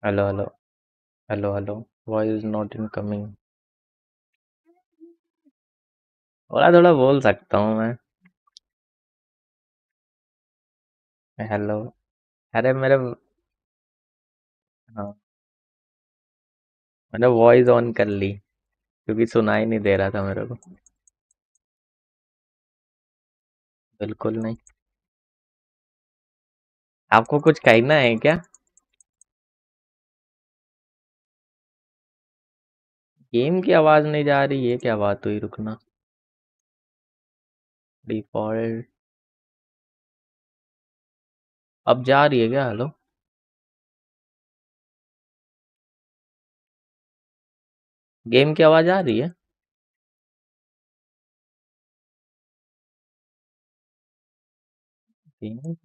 Hello hello hello hello. Voice is not incoming. थोड़ा थोड़ा बोल सकता हूँ मैं। हेलो। अरे मेरे, हाँ, मैंने वॉइस ऑन कर ली क्योंकि सुनाई नहीं दे रहा था मेरे को। बिल्कुल नहीं। आपको कुछ कहना है क्या? गेम की आवाज नहीं जा रही है, क्या बात हुई? रुकना। डिफॉल्ट। अब जा रही है क्या? हेलो। गेम की आवाज आ रही है? गेम की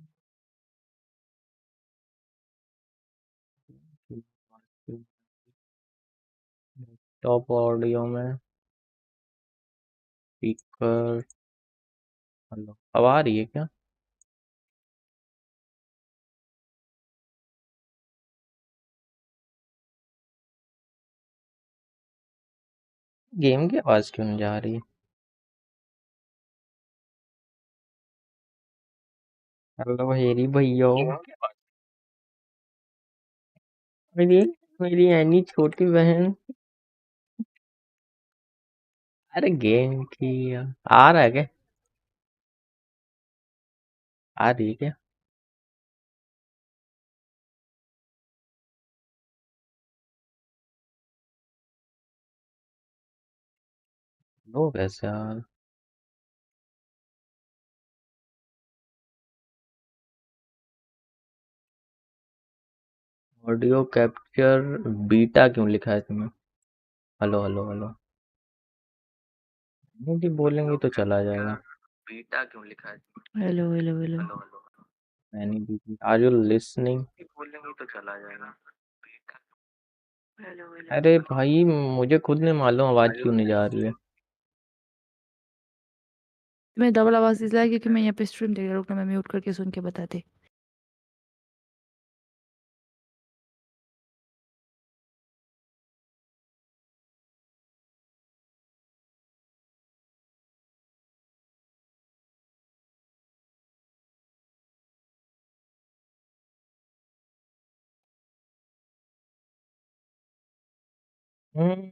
टॉप ऑडियो में स्पीकर। हेलो, अब आ रही है क्या? गेम की आवाज क्यों नहीं जा रही है? हेलो हेरी भैया। मेरी मेरी ऐनी छोटी बहन। अरे गेम की आ रहा है क्या? आ रही है क्या? लो कैसे यार। ऑडियो कैप्चर बीटा क्यों लिखा है तुम्हें? Hello hello hello. हिंदी बोलेंगे तो चला जाएगा। बीटा क्यों लिखा है? Hello hello hello hello hello. मैंने भी। Are you listening? बोलेंगे तो चला जाएगा। Hello hello. अरे भाई, मुझे खुद नहीं मालूम आवाज क्यों नहीं जा रही है। मैं डबल आवाज इसलिए क्योंकि मैं यहाँ पे स्ट्रीम देख रहा हूँ, मैं म्यूट करके सुन के बताते। हम्म।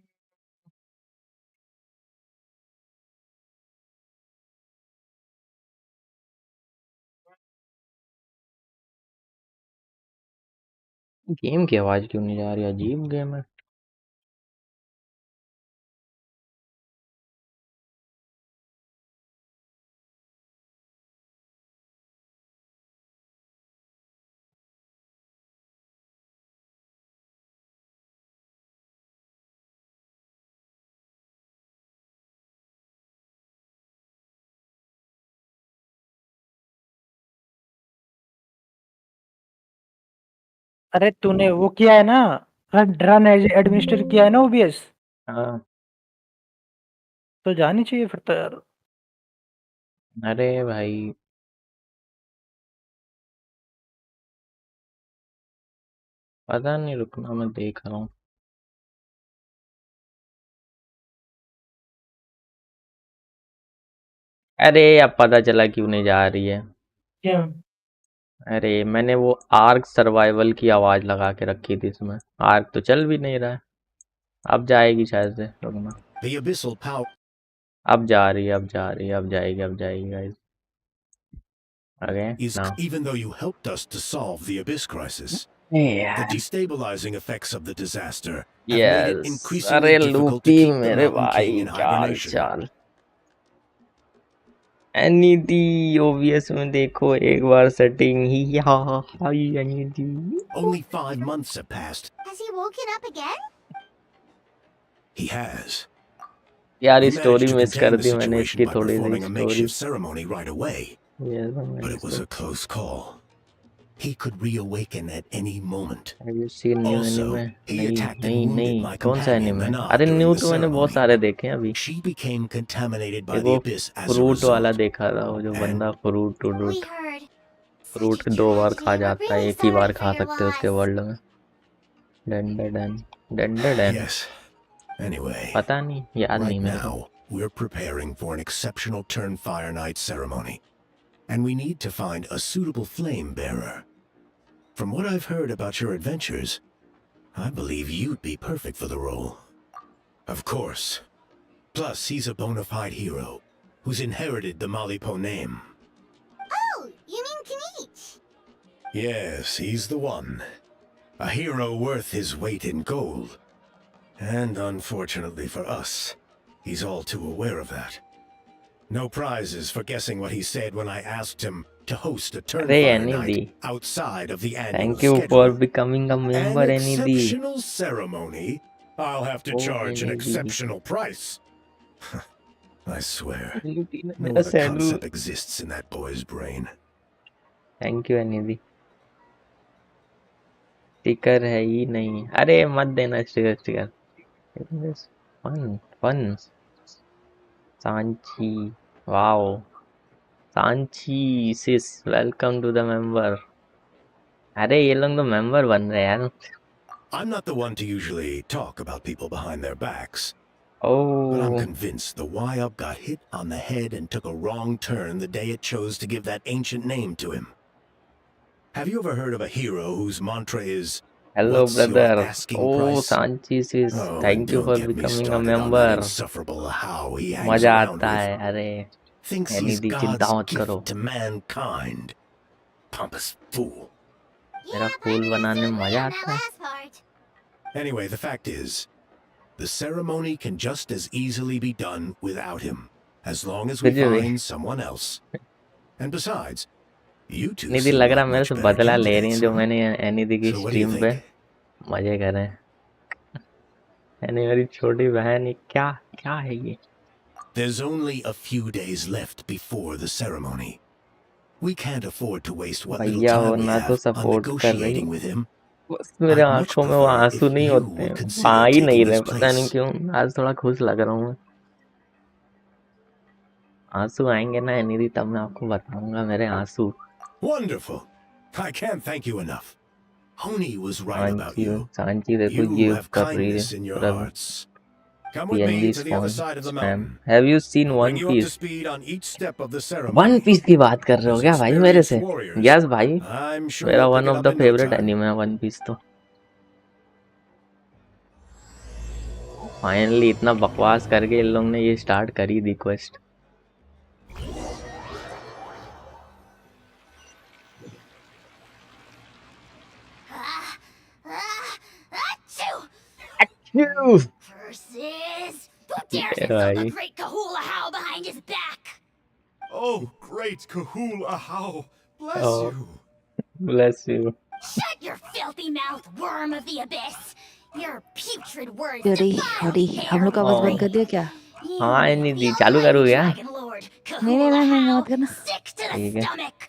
गेम की आवाज क्यों नहीं जा रही? अजीब गेम है। अरे तूने वो किया है ना, रन एडमिनिस्टर किया है ना ओबीएस, हाँ। तो जानी चाहिए फिर तो यार। अरे भाई, पता नहीं, रुकना मैं देख रहा हूँ। अरे अब पता चला क्यों नहीं जा रही है। क्यों? अरे मैंने वो आर्क सर्वाइवल की आवाज लगा के रखी थी इसमें। आर्क तो चल भी नहीं रहा है। अब जाएगी शायद से, रुकना। The abyssal power अब जा रही है, अब जा रही है, अब जाएगी, अब जाएगी गाइस। अगे is, ना। even though you helped us to solve the abyss crisis, the yes destabilizing effects of the disaster have made it yes. increasingly अरे difficult to loopy keep the मेरे Mountain King भाई, in क्या हाल hibernation. चाल? एनीदी OBS में देखो एक बार setting ही। हाँ हाय एनीदी। Only 5 months have passed. Has he woken up again? He has. यार We story managed to miss contain कर the दी मैंने situation इसकी by थोड़ी सी performing a story. makeshift ceremony right away, yes but मैंने it was a close call. He could reawaken at any moment. Have you scene new Also, anime? he नहीं attacked and नहीं wounded नहीं, my कौन सा companion anime? Lana अरे new during the तो मैंने बहुत ceremony. सारे देखे हैं अभी। She became contaminated by एक the वो abyss as a फ्रूट वाला result. देखा था, वो जो And बंदा fruit We fruit heard. Such fruit a दो बार खा tragedy. We're जाता है, really एक ही sorry बार for खा your सकते हैं उसके loss. वर्ल्ड में। Done done done done Yes. Anyway, पता नहीं, याद नहीं right मेरे को। now, we're preparing for an exceptional Turn Fire Night ceremony, and we need to find a suitable flame bearer. From what I've heard about your adventures, I believe you'd be perfect for the role. Of course. Plus, he's a bona fide hero who's inherited the Malipo name. Oh, you mean Kanich? Yes, he's the one. A hero worth his weight in gold. And unfortunately for us, he's all too aware of that. No prizes for guessing what he said when I asked him to host a अरे Turnfire Annie दी, night outside of the annual thank you for schedule. Becoming a An member Annie दी। exceptional ceremony? I'll have to oh charge an Annie दी, exceptional price. I swear, लूटी ने no मेरा other sandal. concept exists in that boy's brain. Thank you Annie दी। Sticker है ही नहीं, अरे मत देना sticker sticker. Fun fun Sanchi, wow Sanchi sis, welcome to the member. अरे ये लोग तो मेंबर बन रहे हैं यार। I'm not the one to usually talk about people behind their backs, but I'm oh convinced the Y-Up got hit on the head and took a wrong turn the day it chose to give that ancient name to him. Have you ever heard of a hero whose mantra is, hello "What's your brother. asking oh price?" Sanchi sis, Oh, and thank you don't for get me becoming a started on that member. insufferable how he hangs मजा around आता with. है। अरे Thinks any he's दी चिंता God's मत करो, gift to mankind. Pompous fool. मेरा Yeah, fool I'm बनाने में understood मजा on that आता है। last part. Anyway, the fact is, the ceremony can just as easily be done without him, as long as we कुछ भी find someone else. And besides, you two Nidhi seem लग रहा like मेरे much से better बदला ले रही है candidates, जो huh? मैंने एनी दी की So what do you stream पे think? मजे करे। यानी मेरी छोटी बहन, ये क्या क्या है ये? There's only a few days left before the ceremony. We can't afford to waste what little भैया हो time we ना तो have on सपोर्ट कर रही हो, negotiating with him. बस मेरे I'd much आंखों में वो prefer आंसू if नहीं you होते would हैं, consider आ ही नहीं taking रहे, his पता नहीं place. क्यों। आज थोड़ा खुश लग रहा हूँ मैं। आंसू आएंगे ना एनी दी, तब मैं आपको बताऊंगा मेरे आंसू। Wonderful. I can't thank you enough. Honi was right about Sanchi you. Sanchi देखो You गिफ्ट have कर रही है kindness in your पूरा hearts. Come with me PNG to the other spawn side of the spam. mountain. Have you seen I'll one bring you up to peace? speed on each step of the one ceremony. Peace की बात कर रहे हो As क्या भाई मेरे experienced से? warriors, yes भाई, I'm sure मेरा you'll one pick it of up the in no favourite time. Anime है वन पीस तो। फाइनली इतना बकवास करके इन लोग ने ये स्टार्ट करी दी क्वेस्ट। Achoo! क्यों? Curses! Who dares ये insult भाई the great Kahula How behind his back? Oh, great Kahul Ahau, bless Oh. you. Bless you. Shut your filthy mouth, worm of the abyss! Your putrid words Hari defile हरी हम लोग का आवाज बंद कर दिया क्या? You हाँ and एनी the दी, चालू करूँ almighty क्या? dragon lord, नहीं नहीं Kahula नहीं How, मत करना। sick to the ठीक है। stomach!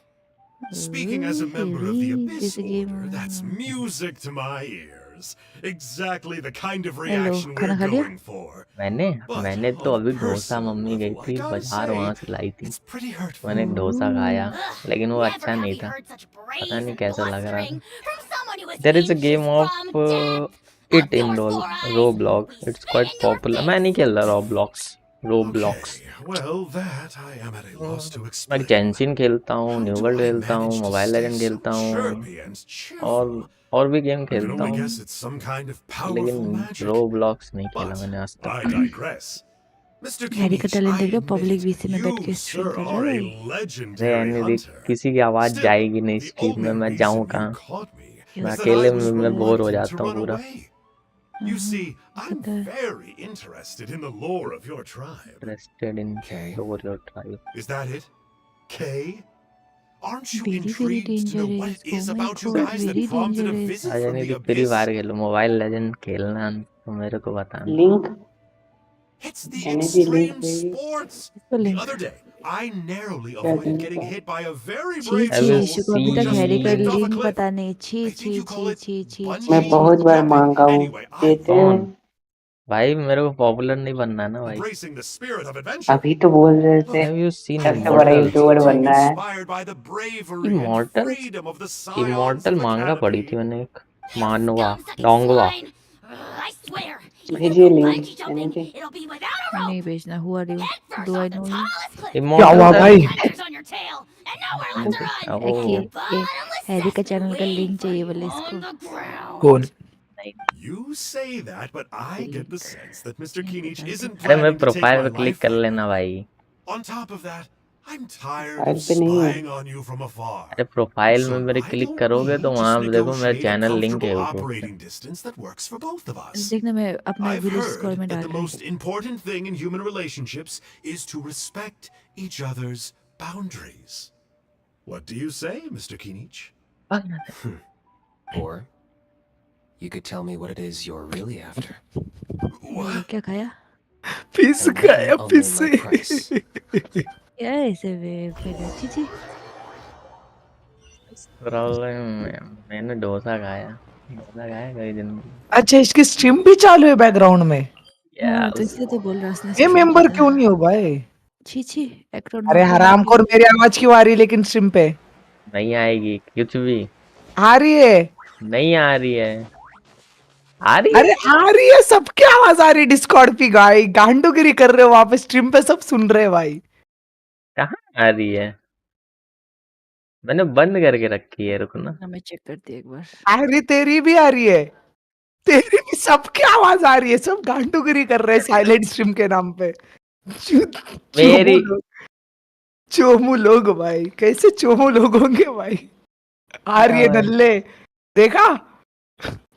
Speaking as a member of the Abyss जैसे game Order, that's music to my ears. Exactly the kind of hello reaction खाना we're खा लिया? going for. मैंने But मैंने तो on a अभी डोसा, personal मम्मी गई level, I थी gotta बाजार, वहां say, से लाई थी। it's pretty hurtful. मैंने डोसा खाया, Ugh, लेकिन वो never अच्छा have नहीं we था, heard such पता praise नहीं and कैसा लग रहा था। blustering from someone who is there is a inches game of from death. It Up in yours, Four Eyes! Roblox, We it's spit quite in your popular. मैं नहीं face! खेल रहा Roblox Roblox. Okay, well, that I am at a loss to मैं explain. जेंशिन खेलता हूँ, How new do world I खेलता हूँ, manage to mobile stay legend so खेलता हूँ, chirpy and cheerful? और भी गेम I can खेलता only हूँ, guess it's some kind of लेकिन powerful magic. रोब्लॉक्स नहीं खेला But मैंने आज I तक। digress. Mr. हैरी का Kinich, टैलेंट I देख रहे हो? admit public it. वीसी में बैठ के You, स्ट्रीम sir, कर रहा है are a भाई। अरे legendary यानी hunter. किसी की आवाज Still, जाएगी नहीं the स्ट्रीम में, only मैं जाऊँ reason you कहाँ? caught me मैं is that अकेले I was में बोर हो reluctant to जाता हूँ run पूरा। away. You see, I'm पता है। very interested in the lore of your tribe. Interested in Okay. Your tribe. Is that it? Kay? Aren't you very very intrigued to know what dangerous, it oh is my about you god guys that very prompted a dangerous. visit आज from यानी the कि Free abyss? Fire खेलो, Mobile Legend खेलना तो मेरे को बताना। Link It's the मैंने भी लिंक extreme भेजी। sports. इसको The link other day, I narrowly क्या avoided लिंक getting है? hit by a very छी brave हैव छी यू soul इसी को अभी who तक just हैरी का leaped off a link cliff. पता नहीं। छी I think छी you call छी it छी छी मैं bungee बहुत बार jumping. मांगा हूँ, Anyway, I देते love कौन? हैं। भाई मेरे को पॉपुलर नहीं बनना है ना भाई। embracing the spirit of adventure. अभी तो बोल रहे थे हैव यू सीन सबसे बड़ा इमॉर्टल? यूट्यूबर Being बनना है। inspired by the bravery and immortal freedom of the scions immortal of मांगा पड़ी थी Academy. मैंने एक। मानवा Scum-sucking डोंगवा swine. I swear, if you भेजिए prove link bungee jumping, energy. it'll be without a नहीं rope. भेजना, who are you, Head first do off I the know you? tallest cliff. क्या इमोर्टल हुआ With भाई? pincers on your tail and nowhere left to run. Oh A Bottomless Harry का sesame channel का waiting link for चाहिए you बोले on इसको। the ground. कौन? नहीं You say that, but I get the sense that Mr. नहीं Kinich पता isn't अरे मैं planning to take profile my पे क्लिक life कर from लेना me. भाई। On top of that, I'm tired file of पे नहीं हूँ। spying on you from afar. अरे प्रोफाइल में So मेरे why क्लिक don't करोगे we तो वहां just पे देखो मेरा negotiate a चैनल लिंक है comfortable ऊपर पे। operating distance that works for both of us? देखना मैं अपना I've विलेज स्क्वाड heard में that डाल the रही most important thing in human relationships is to respect each other's boundaries. What do you say, Mr. Kinich? Or you could tell me what it is you're really after. ये क्या खाया? पिस And let गया me piece. own my price. क्या है इसे वे फिर चीची? मैंने डोसा खाया कई दिन में। अच्छा इसकी स्ट्रीम भी चालू है बैकग्राउंड में? हाँ तो यस इसलिए तो बोल रहा उसने ये स्ट्रीम मेंबर की क्यों था। नहीं हो भाई? चीची एक्टर अरे नॉट हराम खोर, मेरी आवाज क्यों आ रही है लेकिन स्ट्रीम पे? नहीं आएगी कुछ भी आ रही है। नहीं आ रही है आ रही अरे है आ रही है, सबकी आवाज आ रही है डिस्कॉर्ड पे। गाय गांडूगिरी कर रहे हो वहां पे, स्ट्रीम पे सब सुन रहे हैं भाई। कहाँ आ रही है मैंने बंद करके रखी है रुकना हाँ मैं चेक करती हूँ एक बार। अरे तेरी भी आ रही है, तेरी भी, सबकी आवाज आ रही है, सब गांडूगिरी कर रहे हैं साइलेंट स्ट्रीम के नाम पे। चोमू मेरी लोग, चोमू लोग भाई, कैसे चोमू लोग होंगे भाई? आ रही है आवाज नल्ले, देखा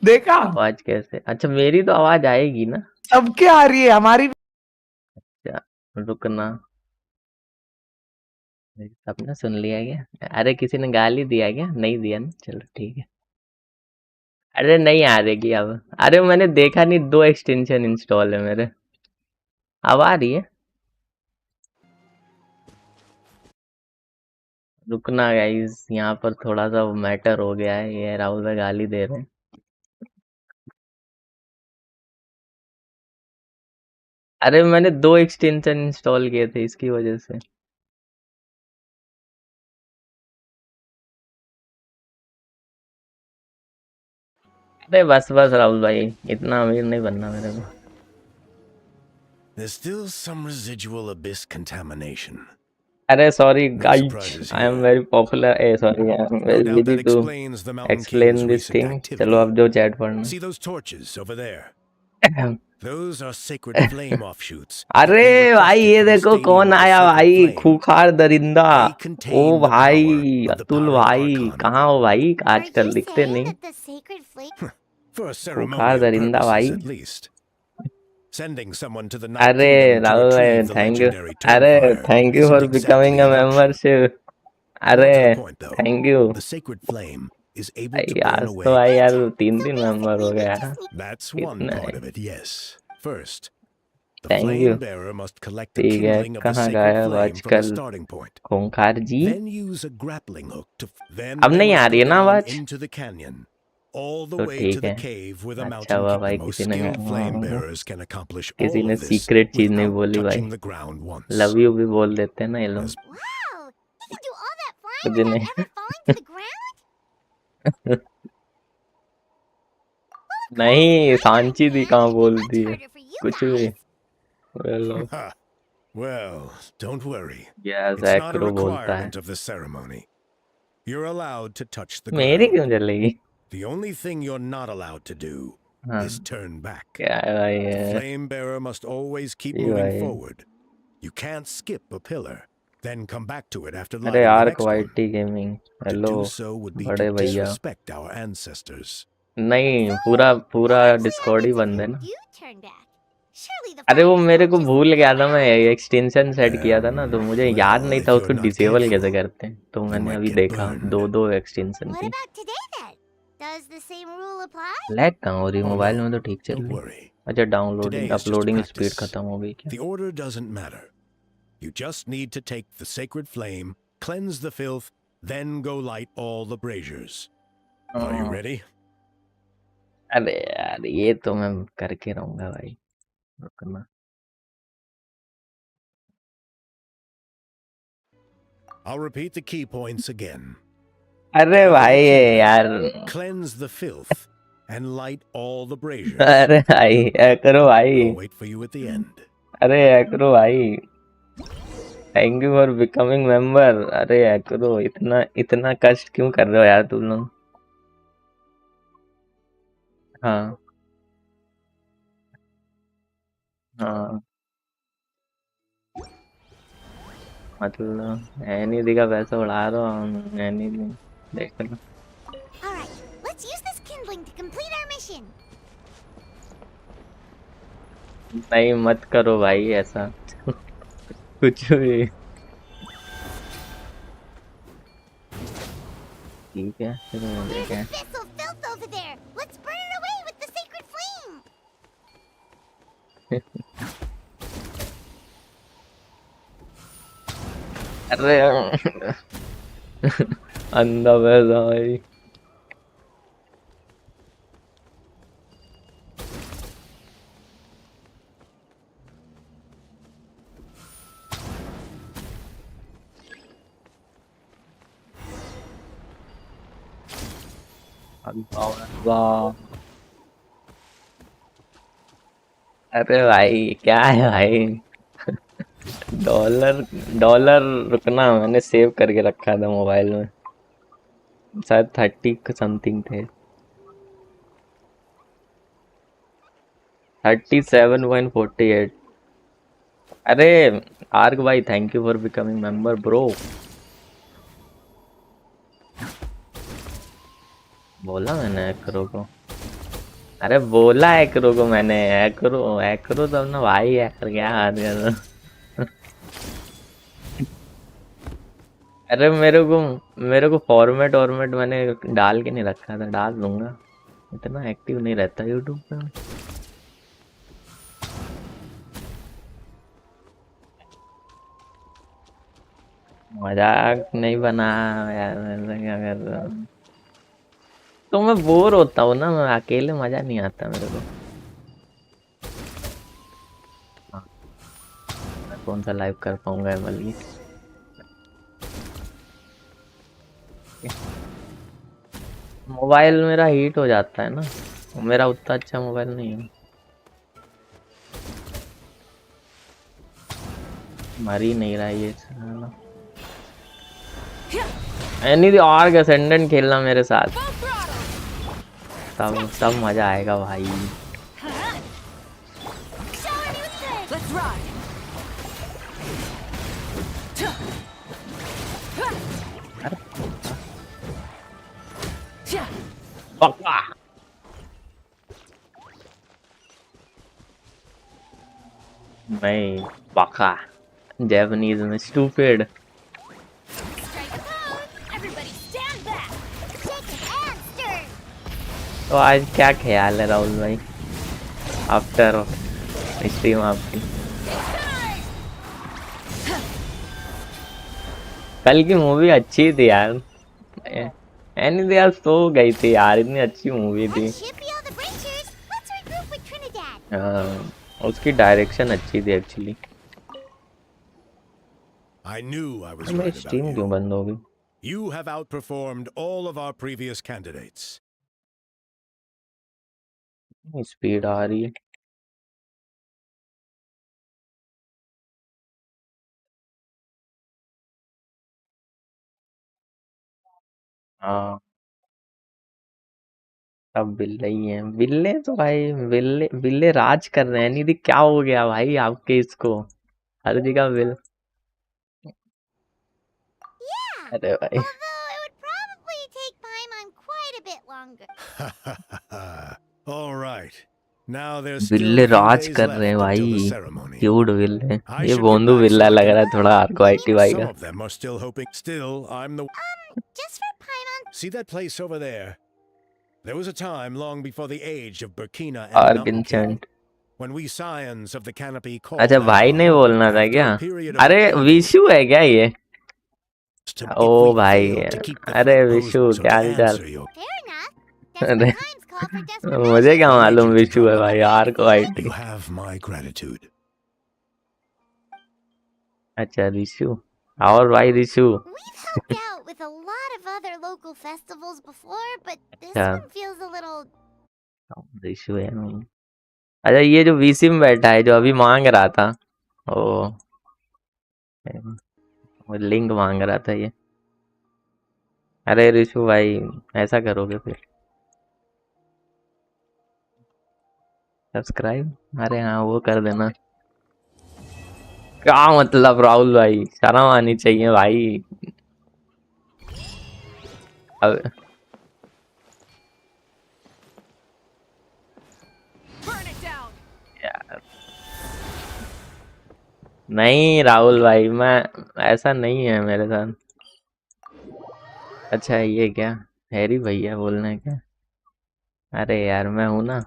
देखा, आवाज कैसे अच्छा मेरी तो आवाज आएगी ना सबके आ रही है, हमारी भी। क्या रुकना सबने सुन लिया क्या अरे किसी ने गाली दिया क्या नहीं दिया ना चलो ठीक है अरे नहीं आ रहेगी अब अरे मैंने देखा नहीं 2 एक्सटेंशन इंस्टॉल है मेरे अब आ रही है रुकना गाइस यहाँ पर थोड़ा सा मैटर हो गया है ये राहुल भाई गाली दे रहे हैं अरे मैंने 2 एक्सटेंशन इंस्टॉल किए थे इसकी वजह से अरे बस बस राहुल भाई इतना अमीर नहीं बनना मेरे को There's still some residual abyss contamination. अरे sorry No guys surprises I am here. Very popular a sorry I am No very doubt busy that to explains the Mountain King's explain this recent thing चलो activity. अब जो chat पढ़ना See those torches over there? Those are sacred flame offshoots that अरे we भाई requested ये from the देखो Stadium कौन of the आया Sacred भाई Flame. खूंखार दरिंदा They ओ contain the भाई power of the Atul Power भाई Archon. कहाँ हो भाई Are आजकल you दिखते saying नहीं that the sacred flame? For खूंखार ceremonial दरिंदा भाई purposes, at least. Sending someone to the Night अरे Kingdom to राहुल भाई retrieve the thank you legendary अरे Turnfire thank you isn't for becoming exactly a an option. Membership More अरे to the point, though, thank you the Sacred Flame is able to यार burn तो away. भाई यार Gotcha. 3 So member हो basically, we गया just need That's one कितना part है of it, yes. First, the thank you flame bearer must collect the ठीक है kindling of the कहाँ sacred गायब flame from the आजकल starting point. खूंखार जी Then use a grappling hook to. Then अब they नहीं आ must रही go है ना down आवाज into the canyon, all the तो way ठीक to the है cave where the अच्छा Mountain हुआ King. भाई The most किसी ने skilled flame bearers can accomplish किसी all ने of this सीक्रेट चीज नहीं without बोली भाई touching the ground once. Love you भी बोल देते हैं ना ये लोग As Wow! You can do all that flying कुछ without नहीं ever falling to the ground? Of course, नहीं I सांची दी understand. कहाँ It'd be बोलती much है harder for you कुछ भी guys. बोलो Ha! Well, don't worry. Yes It's not a Acro बोलता है requirement of the ceremony. You're allowed to touch the मेरी क्यों ground. जलेगी The only thing you're not allowed to do हाँ is turn back. क्या है भाई The ये flame bearer must always keep ये moving भाई forward. You can't skip a pillar, then come back to it after अरे lighting the arc next one. Whitey gaming To hello do so would be to बड़े भैया disrespect our ancestors. नहीं पूरा पूरा Well, actually, Discord he what बंद है happens ना if you turn back? Surely the अरे वो fire मेरे को just भूल गया था मैं around. एक्सटेंशन सेट किया था ना तो मुझे याद Well, नहीं if था you're उसको not डिसेबल कैसे careful, करते हैं तो you मैंने might अभी get देखा burned. दो एक्सटेंशन What थी about today then? Does the same rule apply? Lag कहाँ हो रही Oh मोबाइल में no, तो ठीक चल don't रही worry. अच्छा Today downloading is just a uploading speed practice. खत्म हो गई क्या The order doesn't matter. You just need to take the sacred flame, cleanse the filth, then go light all the braziers. Are you हाँ, ready? अरे यार ये तो मैं करके रहूंगा भाई रुकना I'll repeat the key points again. अरे Gather the भाई ये kindling, यार cleanse the filth, and light all the braziers. अरे भाई ऐ करो भाई, I'll wait for you at the end. अरे ऐ करो भाई, thank you for becoming member. अरे ऐ करो, इतना इतना कष्ट क्यों कर रहे हो यार तुम लोग। हाँ हाँ, मतलब एनी दी का पैसा उड़ा रहा हूँ, एनी दी देख लो। Alright, let's use this kindling to complete our mission. नहीं मत करो भाई ऐसा कुछ भी। ठीक है फिर There's देखें। a vessel filth over there. Let's burn it away with the sacred flame. अरे अंधा पैसा भाई। अल्लाह, अरे भाई क्या है भाई। डॉलर डॉलर रुकना, मैंने सेव करके रखा था मोबाइल में, शायद 30 समथिंग थे। 37.48। अरे आर्क भाई thank you for becoming member bro. बोला मैंने एकरो को, अरे बोला एकरो को मैंने, एकरो तब ना भाई एकर क्या हाथ कर। अरे मेरे को फॉर्मेट मैंने डाल के नहीं रखा था, डाल दूंगा, इतना एक्टिव नहीं रहता यूट्यूब पे। मजाक नहीं बना यार, ऐसा क्या कर रहा हूँ। तो मैं बोर होता हूँ ना, मैं अकेले मजा नहीं आता मेरे को। हाँ, मैं कौन सा लाइव कर पाऊंगा बल्कि। मोबाइल मेरा हीट हो जाता है ना, मेरा उतना अच्छा मोबाइल नहीं है। मर ही नहीं रहा ये साला। एनी दी आर्क असेंडेंट खेलना मेरे साथ, तब मजा आएगा भाई। Let's ride. पक्का नहीं, पक्का जापानीज में stupid. Strike a pose. Everybody stand back. Shake it and stir. तो आज क्या ख्याल है राहुल भाई, आफ्टर स्ट्रीम आपकी? कल की मूवी अच्छी थी यार, एनी दी यार सो गई थी यार, इतनी अच्छी मूवी थी। That should be all the Rangers. Let's regroup with Trinidad. हाँ, उसकी डायरेक्शन अच्छी थी actually. I knew I was मेरी right about स्ट्रीम क्यों you. बंद हो गई? You have outperformed all of our previous candidates. Speed आ रही है। हाँ अब बिल्ले ही हैं, बिल्ले तो भाई बिल्ले बिल्ले राज कर रहे हैं। निधि क्या हो गया भाई आपके इसको, हर जगह बिल। Yeah. अरे भाई Although it would probably take Paimon quite a bit longer. All right. Now there's बिल्ले still a few Raj days कर रहे हैं left until the भाई, ceremony. क्यूट बिल्ले। I ये should get बोंदू back बिल्ला so I लग can- रहा है थोड़ा आर्को भाई Some का। of them are still hoping. Still, I'm the. Just for Paimon. See that place over there? There was a time long before the age of Burkina and arc Mountain King, enchant. when we scions of the canopy called अच्छा out भाई our नहीं hope बोलना था after क्या? a period of अरे upheaval Vishu है क्या ये? to- ओ if we भाई, failed to keep the अरे fleet विशु posted. So क्या to हाल चाल? answer your Fair enough. Desperate अरे times call for desperate मुझे क्या measures. मालूम legend to विशु है come. भाई, arc white. You have my gratitude. अच्छा रिशु, और भाई Rishu. We've helped out with a lot of other local festivals before, but this अच्छा one feels a little issue है अच्छा ये जो वीसी में बैठा है जो अभी मांग रहा था ओ वो लिंक मांग रहा था ये अरे ऋषु भाई ऐसा करोगे फिर सब्सक्राइब अरे हाँ वो कर देना क्या मतलब राहुल भाई शर्म आनी चाहिए भाई अब यार नहीं राहुल भाई मैं ऐसा नहीं है मेरे साथ अच्छा ये क्या हैरी भैया बोलना है क्या अरे यार मैं हूं ना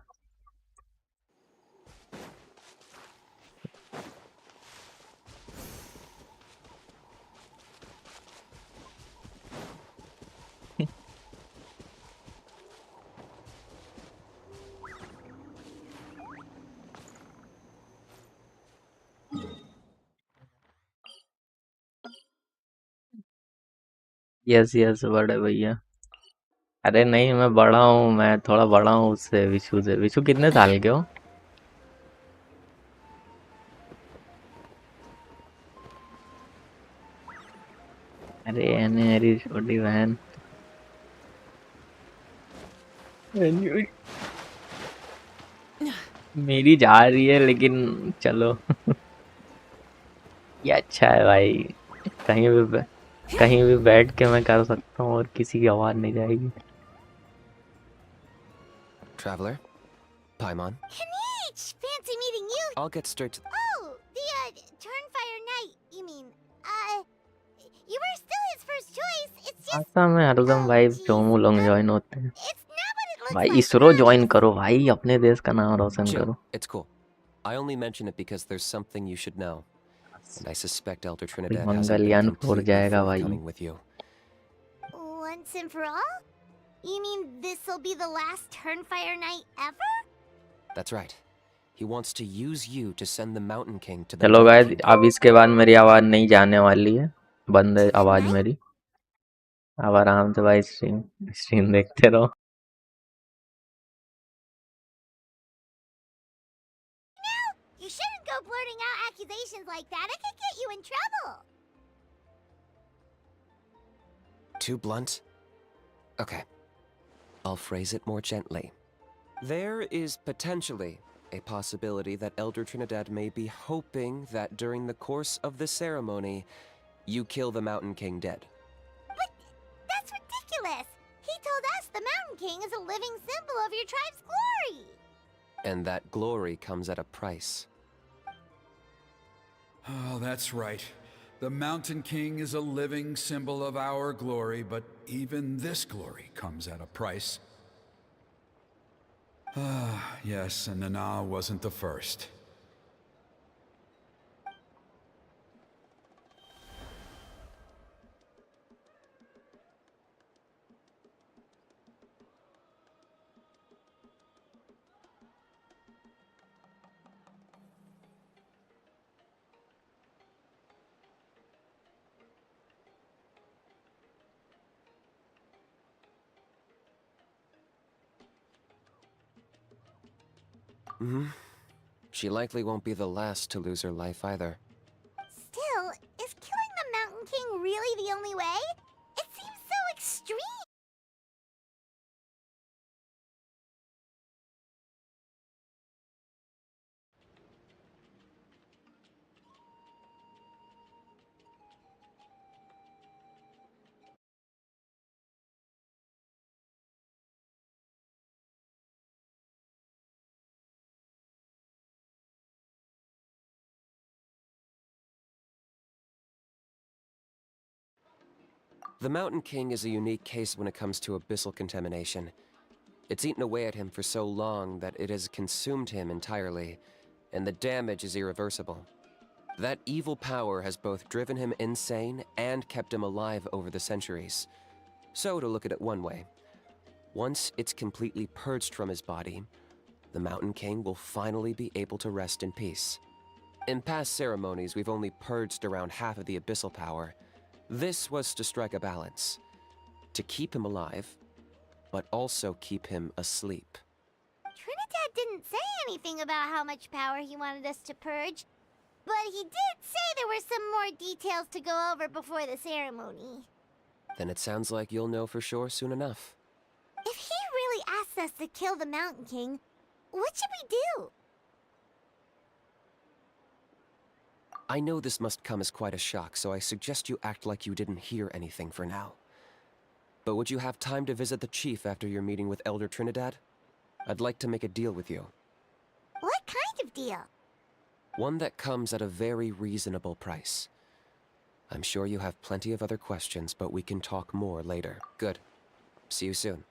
यस यस बड़े भैया अरे नहीं मैं बड़ा हूँ मैं थोड़ा बड़ा हूँ उससे विशु से विशु कितने साल के हो अरे मेरी छोटी बहन मेरी जा रही है लेकिन चलो ये अच्छा है भाई कहीं भी कहीं भी बैठ के मैं कर सकता हूँ और किसी की आवाज नहीं जाएगी Traveler? Paimon? Kanichi! Fancy meeting you! I'll get straight to... Oh, the, Turnfire Knight, you mean. You were still his first choice. It's just... आता में हरदम Oh, भाई geez. चोमू लोग ज्वाइन होते हैं It's not what it looks भाई like, ISRO join promise. करो भाई अपने देश का नाम रोशन Chill. करो It's cool. I only mention it because there's something you should know. And I suspect Elder भाई Trinidad hasn't been मंगलयान फोड़ completely जाएगा भाई forthcoming with you. Once and for all? You mean this'll be the last Turnfire Knight ever? That's right. He wants to use you to send the Mountain King to the चलो Night guys Kingdom. अब इसके बाद मेरी आवाज नहीं जाने वाली है बंद है To the आवाज night? मेरी अब आराम से भाई स्ट्रीम देखते रहो You shouldn't go blurting out accusations like that. It could get you in trouble. Too blunt? Okay. I'll phrase it more gently. There is potentially a possibility that Elder Trinidad may be hoping that during the course of the ceremony, you kill the Mountain King dead. But that's ridiculous. He told us the Mountain King is a living symbol of your tribe's glory. And that glory comes at a price. Oh, that's right. The Mountain King is a living symbol of our glory, but even this glory comes at a price. Ah, yes, and Nana wasn't the first. Mm-hmm. She likely won't be the last to lose her life either. Still, is killing the Mountain King really the only way? It seems so extreme. The Mountain King is a unique case when it comes to abyssal contamination. It's eaten away at him for so long that it has consumed him entirely, and the damage is irreversible. That evil power has both driven him insane and kept him alive over the centuries. So, to look at it one way, once it's completely purged from his body, the Mountain King will finally be able to rest in peace. In past ceremonies, we've only purged around half of the abyssal power. This was to strike a balance, to keep him alive, but also keep him asleep. Trinidad anything about how much power he wanted us to purge, but he did say there were some more details to go over before the ceremony. Then it sounds like you'll know for sure soon enough. If he really asks us to kill the Mountain King, what should we do? I know this must come as quite a shock, so I suggest you act like you didn't hear anything for now. But would you have time to visit the chief after your meeting with Elder Trinidad? I'd like to make a deal with you. What kind of deal? One that comes at a very reasonable price. I'm sure you have plenty of other questions, but we can talk more later. Good. See you soon.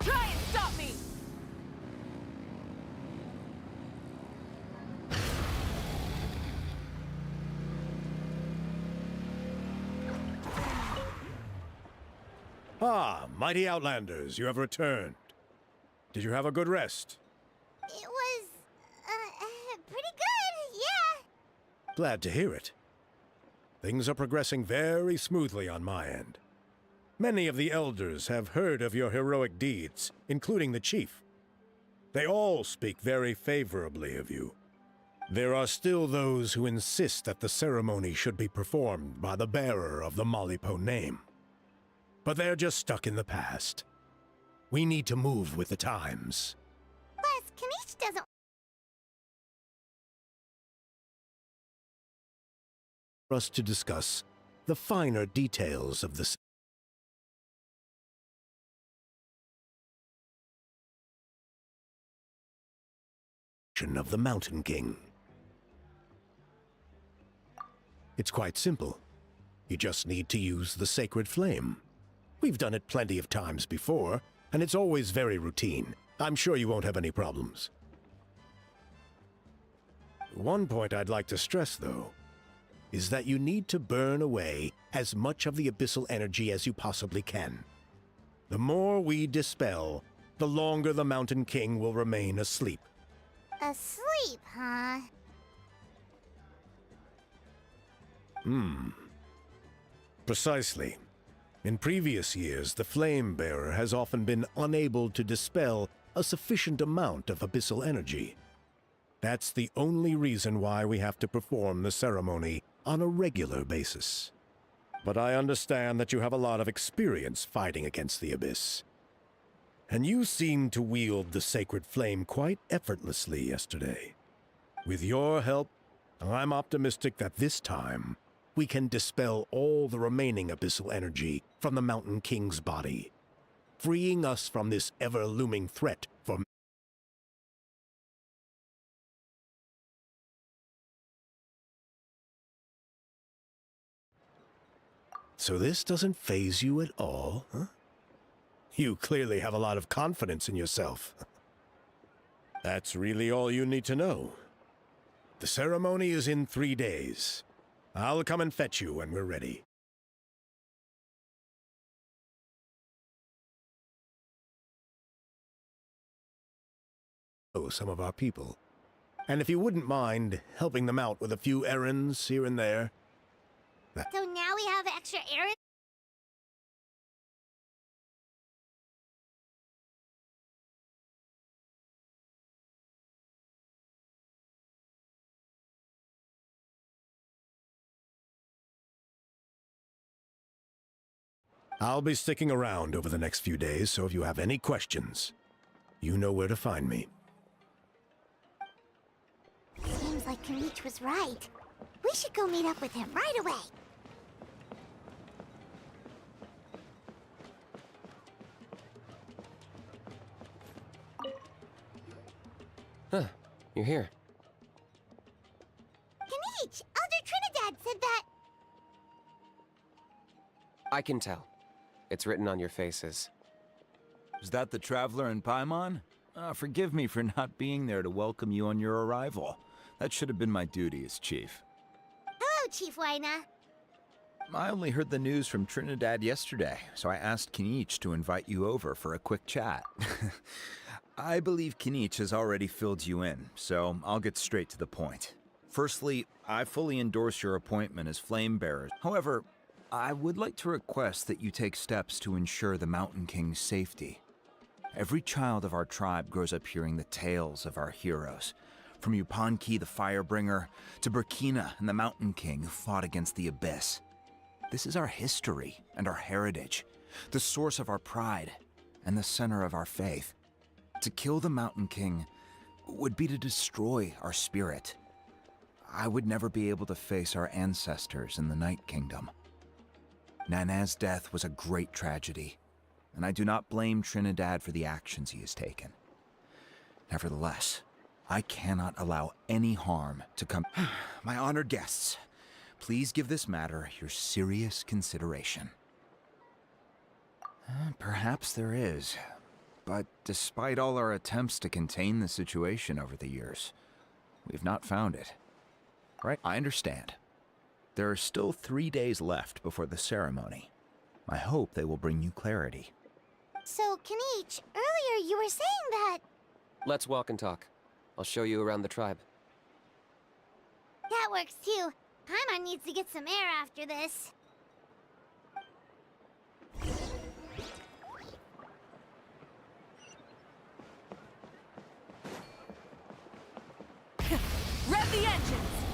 Try and stop me! Ah, mighty Outlanders, you have returned. Did you have a good rest? It was, pretty good, yeah. Glad to hear it. Things are progressing very smoothly on my end. Many of the elders have heard of your heroic deeds, including the chief. They all speak very favorably of you. There are still those who insist that the ceremony should be performed by the bearer of the Malipo name. But they're just stuck in the past. We need to move with the times. Plus, Kanish doesn't. For us to discuss the finer details of the of the Mountain King. It's quite simple. You just need to use the sacred flame. We've done it plenty of times before, and it's always very routine. I'm sure you won't have any problems. One point I'd like to stress, though, is that you need to burn away as much of the abyssal energy as you possibly can. The more we dispel, the longer the Mountain King will remain asleep. Asleep, huh? Precisely. In previous years, the Flame Bearer has often been unable to dispel a sufficient amount of abyssal energy. That's the only reason why we have to perform the ceremony on a regular basis. But I understand that you have a lot of experience fighting against the Abyss. And you seemed to wield the sacred flame quite effortlessly yesterday. With your help, I'm optimistic that this time we can dispel all the remaining abyssal energy from the Mountain King's body, freeing us from this ever-looming threat for... So this doesn't faze you at all, huh? You clearly have a lot of confidence in yourself. That's really all you need to know. The ceremony is in 3 days. I'll come and fetch you when we're ready. Oh, some of our people. And if you wouldn't mind helping them out with a few errands here and there. So now we have extra errands? I'll be sticking around over the next few days, so if you have any questions, you know where to find me. Seems like Kanich was right. We should go meet up with him right away. Huh, you're here. Kanich, Elder Trinidad said that... I can tell. It's written on your faces. Is that the Traveler in Paimon? Forgive me for not being there to welcome you on your arrival. That should have been my duty as chief. Hello, Chief Waina. I only heard the news from Trinidad yesterday, so I asked Kinich to invite you over for a quick chat. I believe Kinich has already filled you in, so I'll get straight to the point. Firstly, I fully endorse your appointment as flame bearers. However, I would like to request that you take steps to ensure the Mountain King's safety. Every child of our tribe grows up hearing the tales of our heroes, from Yupanqui the Firebringer to Burkina and the Mountain King who fought against the Abyss. This is our history and our heritage, the source of our pride and the center of our faith. To kill the Mountain King would be to destroy our spirit. I would never be able to face our ancestors in the Night Kingdom. Nana's death was a great tragedy, and I do not blame Trinidad for the actions he has taken. Nevertheless, I cannot allow any harm to come. My honored guests, please give this matter your serious consideration. Perhaps there is, but despite all our attempts to contain the situation over the years, we've not found it. Right? I understand. There are still 3 days left before the ceremony. I hope they will bring you clarity. So, Kanich, earlier you were saying that... Let's walk and talk. I'll show you around the tribe. That works too. Paimon needs to get some air after this. Rev the engines!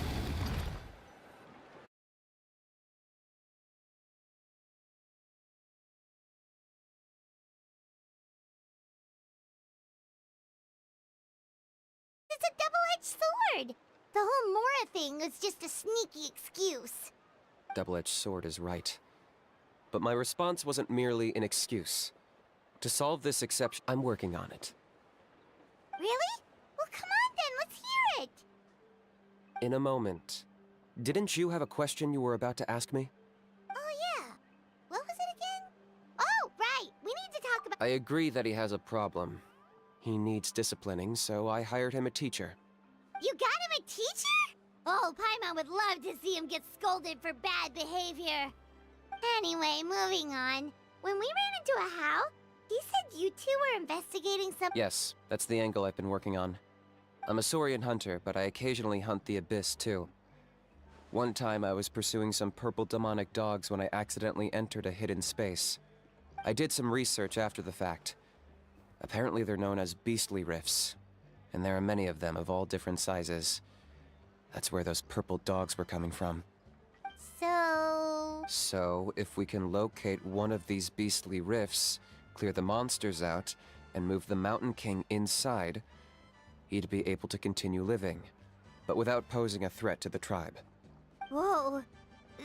It's a double-edged sword! The whole Mora thing was just a sneaky excuse. Double-edged sword is right. But my response wasn't merely an excuse. To solve this exception, I'm working on it. Really? Well, come on then, let's hear it! In a moment. Didn't you have a question you were about to ask me? Oh yeah. What was it again? Oh, right! We need to talk about... I agree that he has a problem. He needs disciplining, so I hired him a teacher. You got him a teacher? Oh, Paimon would love to see him get scolded for bad behavior. Anyway, moving on. When we ran into a how, he said you two were investigating some... Yes, that's the angle I've been working on. I'm a Saurian hunter, but I occasionally hunt the Abyss too. One time I was pursuing some purple demonic dogs when I accidentally entered a hidden space. I did some research after the fact. Apparently they're known as beastly rifts, and there are many of them of all different sizes. That's where those purple dogs were coming from. So, if we can locate one of these beastly rifts, clear the monsters out, and move the Mountain King inside, he'd be able to continue living, but without posing a threat to the tribe. Whoa,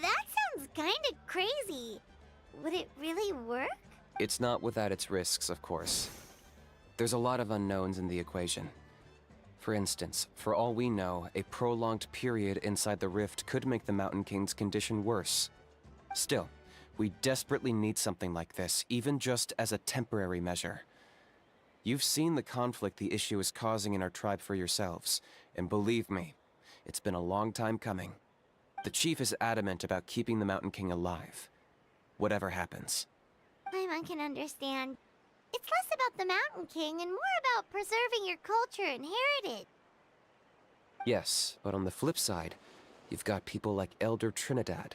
that sounds kinda crazy. Would it really work? It's not without its risks, of course. There's a lot of unknowns in the equation. For instance, for all we know, a prolonged period inside the rift could make the Mountain King's condition worse. Still, we desperately need something like this, even just as a temporary measure. You've seen the conflict the issue is causing in our tribe for yourselves, and believe me, it's been a long time coming. The chief is adamant about keeping the Mountain King alive, whatever happens. Paimon can understand. It's less about the Mountain King and more about preserving your culture and heritage. Yes, but on the flip side, you've got people like Elder Trinidad,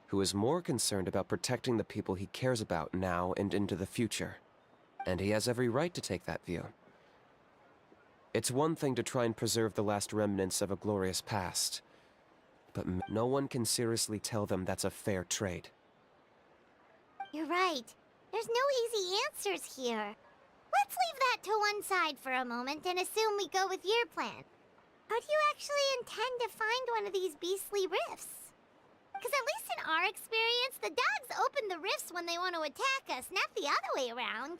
who is more concerned about protecting the people he cares about now and into the future. And he has every right to take that view. It's one thing to try and preserve the last remnants of a glorious past, but no one can seriously tell them that's a fair trade. You're right. There's no easy answers here. Let's leave that to one side for a moment and assume we go with your plan. How do you actually intend to find one of these beastly rifts? Because at least in our experience, the dogs open the rifts when they want to attack us, not the other way around.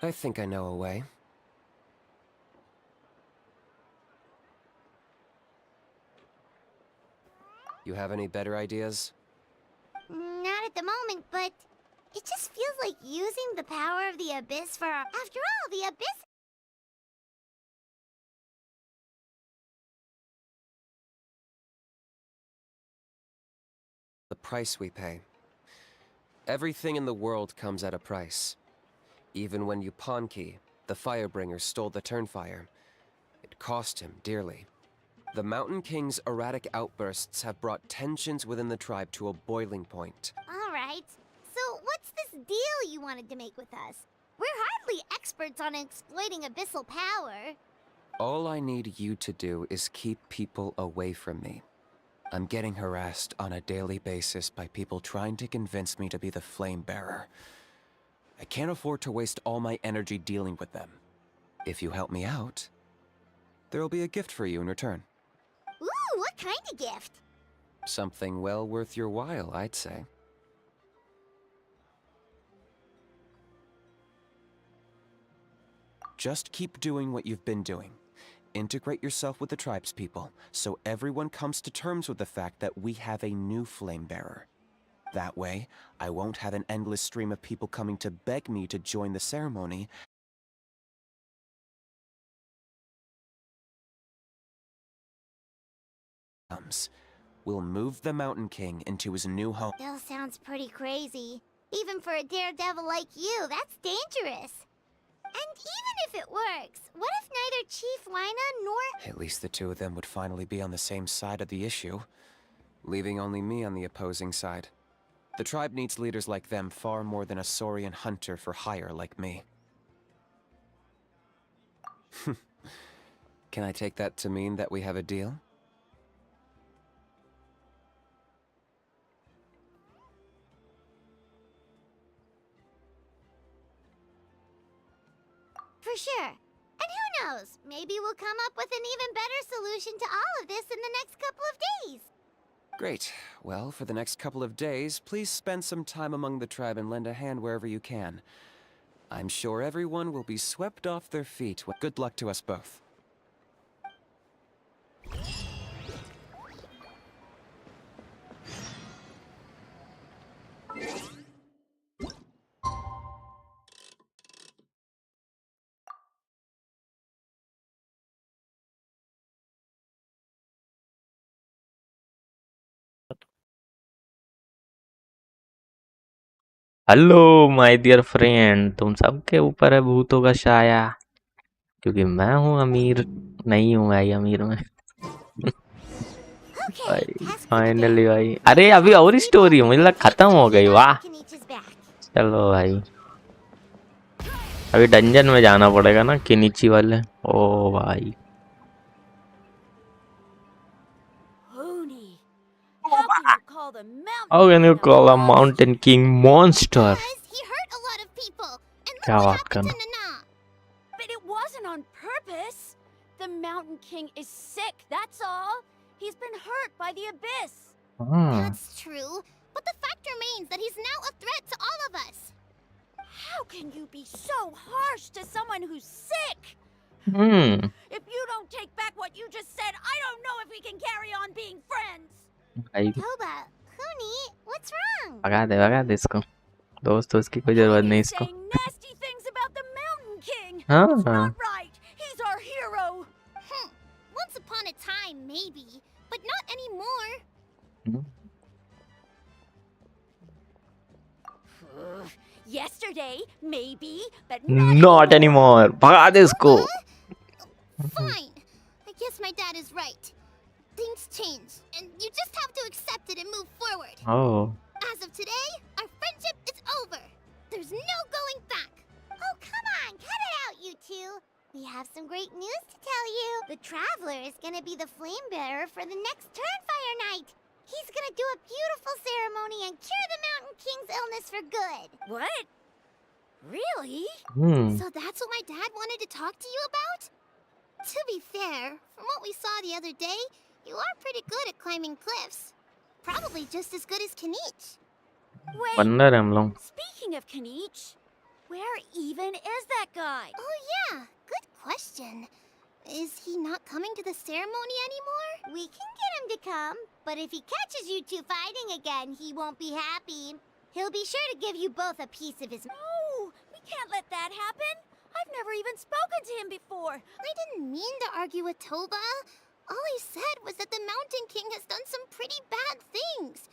I think I know a way. You have any better ideas? Not at the moment, but it just feels like using the power of the Abyss for our... After all, the Abyss... The price we pay. Everything in the world comes at a price. Even when Yupanqui, the Firebringer, stole the Turnfire, it but cost him dearly. The Mountain King's erratic outbursts have brought tensions within the tribe to a boiling point. Alright, so what's this deal you wanted to make with us? We're hardly experts on exploiting abyssal power. All I need you to do is keep people away from me. I'm getting harassed on a daily basis by people trying to convince me to be the flame bearer. I can't afford to waste all my energy dealing with them. If you help me out, there'll be a gift for you in return. Ooh, what kind of gift? Something well worth your while, I'd say. Just keep doing what you've been doing. Integrate yourself with the tribespeople, so everyone comes to terms with the fact that we have a new flame bearer. That way, I won't have an endless stream of people coming to beg me to join the ceremony. We'll move the Mountain King into his new home. Still sounds pretty crazy. Even for a daredevil like you, that's dangerous. And even if it works, what if neither Chief Lina nor... At least the two of them would finally be on the same side of the issue, leaving only me on the opposing side. The tribe needs leaders like them far more than a Saurian hunter for hire like me. Can I take that to mean that we have a deal? For sure. And who knows, maybe we'll come up with an even better solution to all of this in the next couple of days. Great. Well, for the next couple of days, please spend some time among the tribe and lend a hand wherever you can. I'm sure everyone will be swept off their feet. Good luck to us both. Hello my dear friend, तुम सबके ऊपर है भूतों का साया, क्योंकि मैं हूँ अमीर नहीं हूँ भाई अमीर में। भाई फाइनली भाई, अरे अभी और स्टोरी मुझे लगा खत्म हो गई। वाह चलो भाई, अभी डंजन में जाना पड़ेगा ना किनिची वाले। ओ भाई How can you call a mountain king monster? He hurt a lot of people, and क्या look what बात happened करना? to Nana. But it wasn't on purpose. The Mountain King is sick, that's all. He's been hurt by the abyss. That's true, but the fact remains that he's now a threat to all of us. How can you be so harsh to someone who's sick? Hmm. If you don't take back what you just said, I don't know if we can carry on being friends. भाई Toba, Huni, what's wrong? भगा दे इसको, दोस्त उसकी कोई जरूरत नहीं He's इसको। saying nasty things about the Mountain King. हाँ It's not right. He's our hero. Once upon a time, maybe, but not anymore. Yesterday, maybe, but Not anymore. भगा दे इसको। Fine. I guess my dad is right. Things change, and you just have to accept it and move forward. Oh. As of today, our friendship is over. There's no going back. Oh, come on, cut it out, you two. We have some great news to tell you. The Traveler is gonna be the flame bearer for the next Turnfire night. He's gonna do a beautiful ceremony and cure the Mountain King's illness for good. What? Really? So that's what my dad wanted to talk to you about? To be fair, from what we saw the other day, you are pretty good at climbing cliffs. Probably just as good as Kanich. Wait, बंदर है हम लोग। speaking of Kanich, where even is that guy? Oh yeah, good question. Is he not coming to the ceremony anymore? We can get him to come, but if he catches you two fighting again, he won't be happy. He'll be sure to give you both a piece of his... No, we can't let that happen. I've never even spoken to him before. I didn't mean to argue with Toba. All I said was that the Mountain King has done some pretty bad things.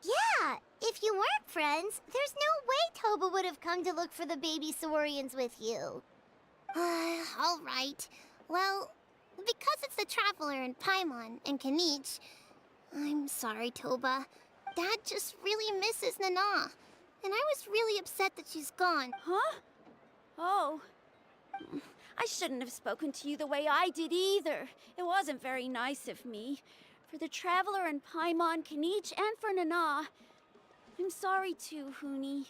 Yeah, if you weren't friends, there's no way Toba would have come to look for the baby Saurians with you. All right. Well, Because it's the Traveler and Paimon and Kanich. I'm sorry, Toba. Dad just really misses Nana. And I was really upset that she's gone. Huh? Oh. I shouldn't have spoken to you the way I did either. It wasn't very nice of me. For the Traveler and Paimon, Kanich, and for Nana. I'm sorry too, Huni.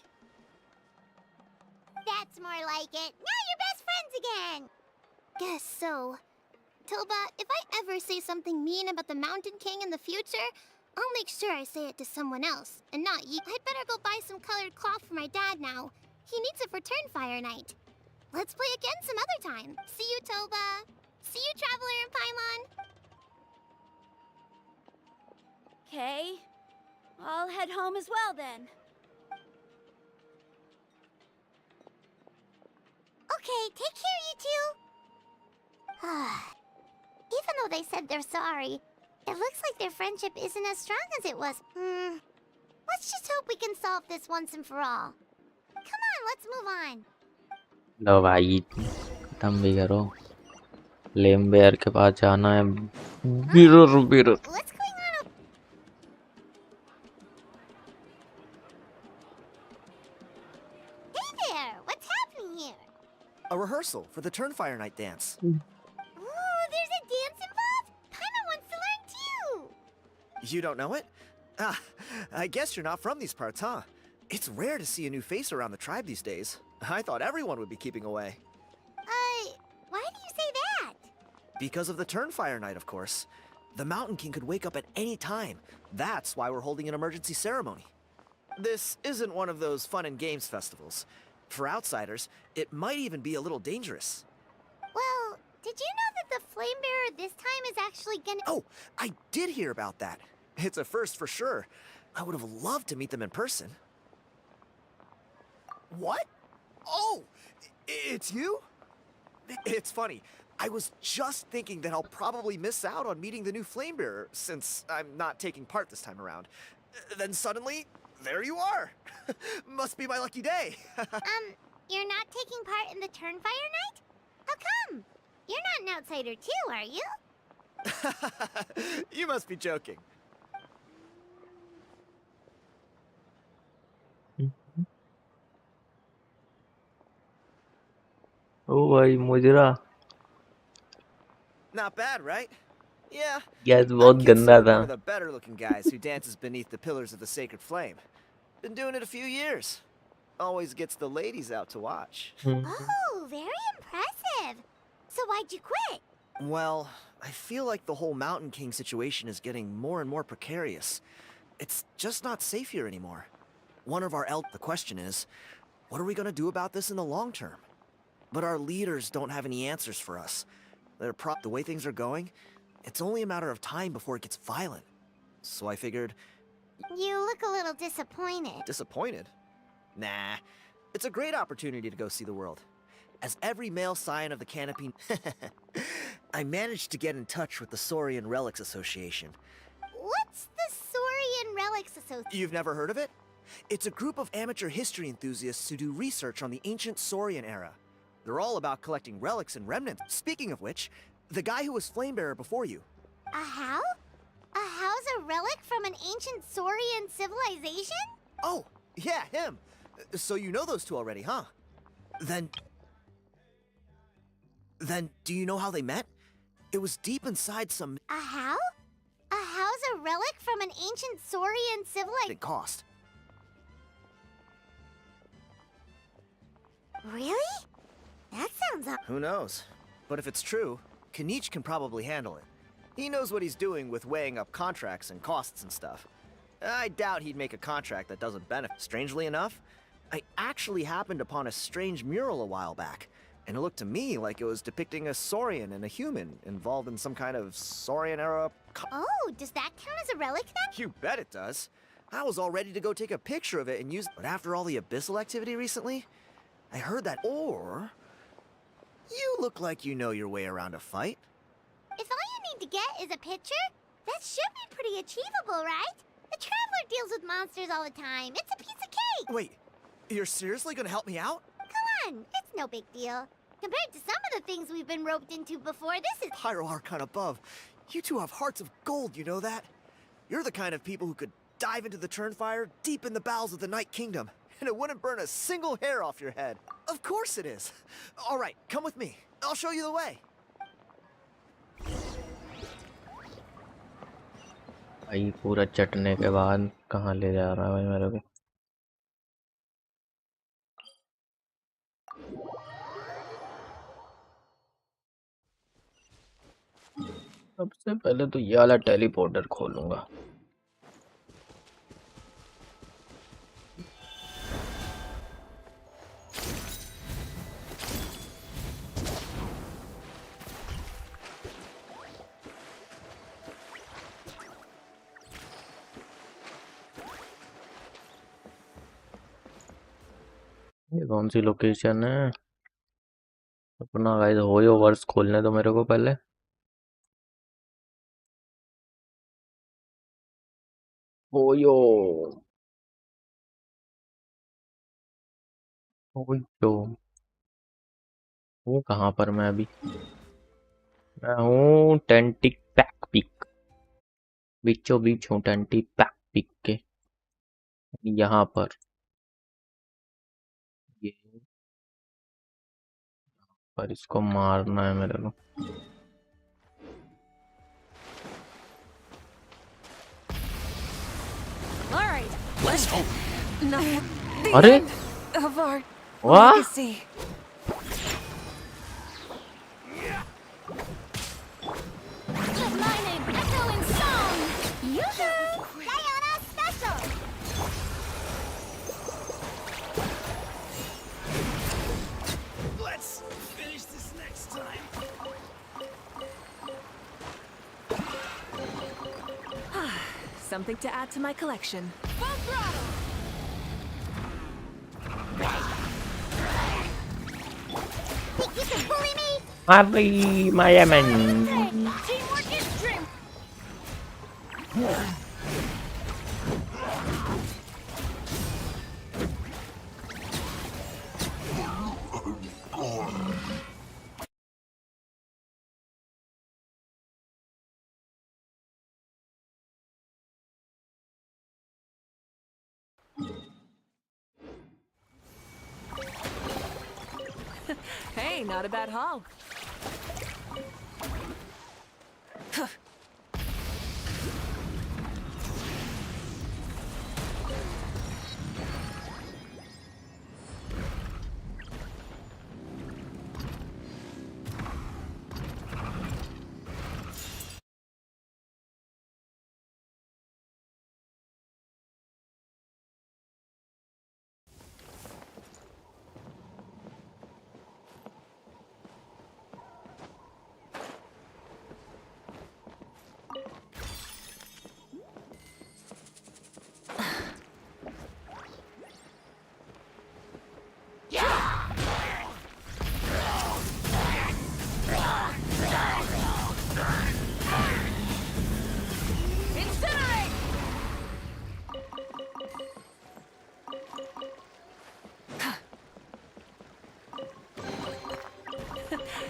That's more like it. Now you're best friends again! Guess so. Toba, if I ever say something mean about the Mountain King in the future, I'll make sure I say it to someone else, and not you. I'd better go buy some colored cloth for my dad now. He needs it for Turnfire Night. Let's play again some other time. See you, Toba. See you, Traveler and Paimon. Okay. I'll head home as well then. Okay, take care, you two. Even though they said they're sorry, it looks like their friendship isn't as strong as it was. Let's just hope we can solve this once and for all. Come on, let's move on. लो भाई खत्म भी करो। Flame bear के पास जाना है। बिरर What's going on? Hey there! What's happening here? A rehearsal for the Turnfire Night dance. Ooh, there's a dance involved? Paimon wants to learn too! You don't know it? Ah, I guess you're not from these parts, huh? It's rare to see a new face around the tribe these days. I thought everyone would be keeping away. Why do you say that? Because of the Turnfire Night, of course. The Mountain King could wake up at any time. That's why we're holding an emergency ceremony. This isn't one of those fun and games festivals. For outsiders, it might even be a little dangerous. Well, did you know that the Flame Bearer this time is actually gonna— Oh, I did hear about that. It's a first for sure. I would have loved to meet them in person. What? Oh, it's you? It's funny. I was just thinking that I'll probably miss out on meeting the new Flame Bearer since I'm not taking part this time around. Then suddenly, there you are. Must be my lucky day. You're not taking part in the Turnfire Night? How come? You're not an outsider too, are you? You must be joking. ओ भाई मुजरा Not bad, right? Yeah. Gas I'm बहुत गंदा considered था। one of the better-looking guys who dances beneath the pillars of the sacred flame. Been doing it a few years. Always gets the ladies out to watch. Oh, very impressive. So why'd you quit? Well, I feel like the whole Mountain King situation is getting more and more precarious. It's just not safe here anymore. One of our the question is, what are we gonna do about this in the long term? But our leaders don't have any answers for us. The way things are going, it's only a matter of time before it gets violent. So I figured, You look a little disappointed. disappointed? Nah, it's a great opportunity to go see the world. As every male scion of the canopy, I managed to get in touch with the Saurian Relics Association. What's the Saurian Relics Association? You've never heard of it? It's a group of amateur history enthusiasts who do research on the ancient Saurian era. They're all about collecting relics and remnants. Speaking of which, the guy who was Flamebearer before you. A how? A how's a relic from an ancient Saurian civilization? Oh, yeah, him. So you know those two already, huh? Then, do you know how they met? It was deep inside some A how? A how's a relic from an ancient Saurian civilization? cost. Really? That sounds Who knows? But if it's true, Kanich can probably handle it. He knows what he's doing with weighing up contracts and costs and stuff. I doubt he'd make a contract that doesn't benefit. Strangely enough, I actually happened upon a strange mural a while back, and it looked to me like it was depicting a Saurian and a human involved in some kind of Saurian-era... Oh, does that count as a relic then? You bet it does. I was all ready to go take a picture of it and use it, but after all the Abyssal activity recently, I heard that... Or... You look like you know your way around a fight. If all you need to get is a picture, that should be pretty achievable, right? The Traveler deals with monsters all the time. It's a piece of cake. Wait, you're seriously gonna help me out? Come on, it's no big deal. Compared to some of the things we've been roped into before, this is... Pyro Archon above. You two have hearts of gold, you know that? You're the kind of people who could dive into the Turnfire deep in the bowels of the Night Kingdom, and it wouldn't burn a single hair off your head. Of course it is. All right, come with me. I'll show you the way. भाई पूरा चटने के बाद कहाँ ले जा रहा है भाई मेरे को। सबसे पहले तो ये वाला टेलीपोर्टर खोलूंगा। ये कौन सी लोकेशन है? अपना गाइस होयो वर्स खोलने दो मेरे को पहले। होयो होयो हूँ कहाँ पर मैं अभी? मैं हूँ टेंटिक पैक पिक, बीचों बीच हूँ टेंटिक पैक पिक के यहाँ पर। ये पर इसको मारना है मेरे को। अरे वाह Something to add to my collection. Full throttle! Think you can bully me? Harry Miami. Teamwork is dream. Hey, not a bad haul.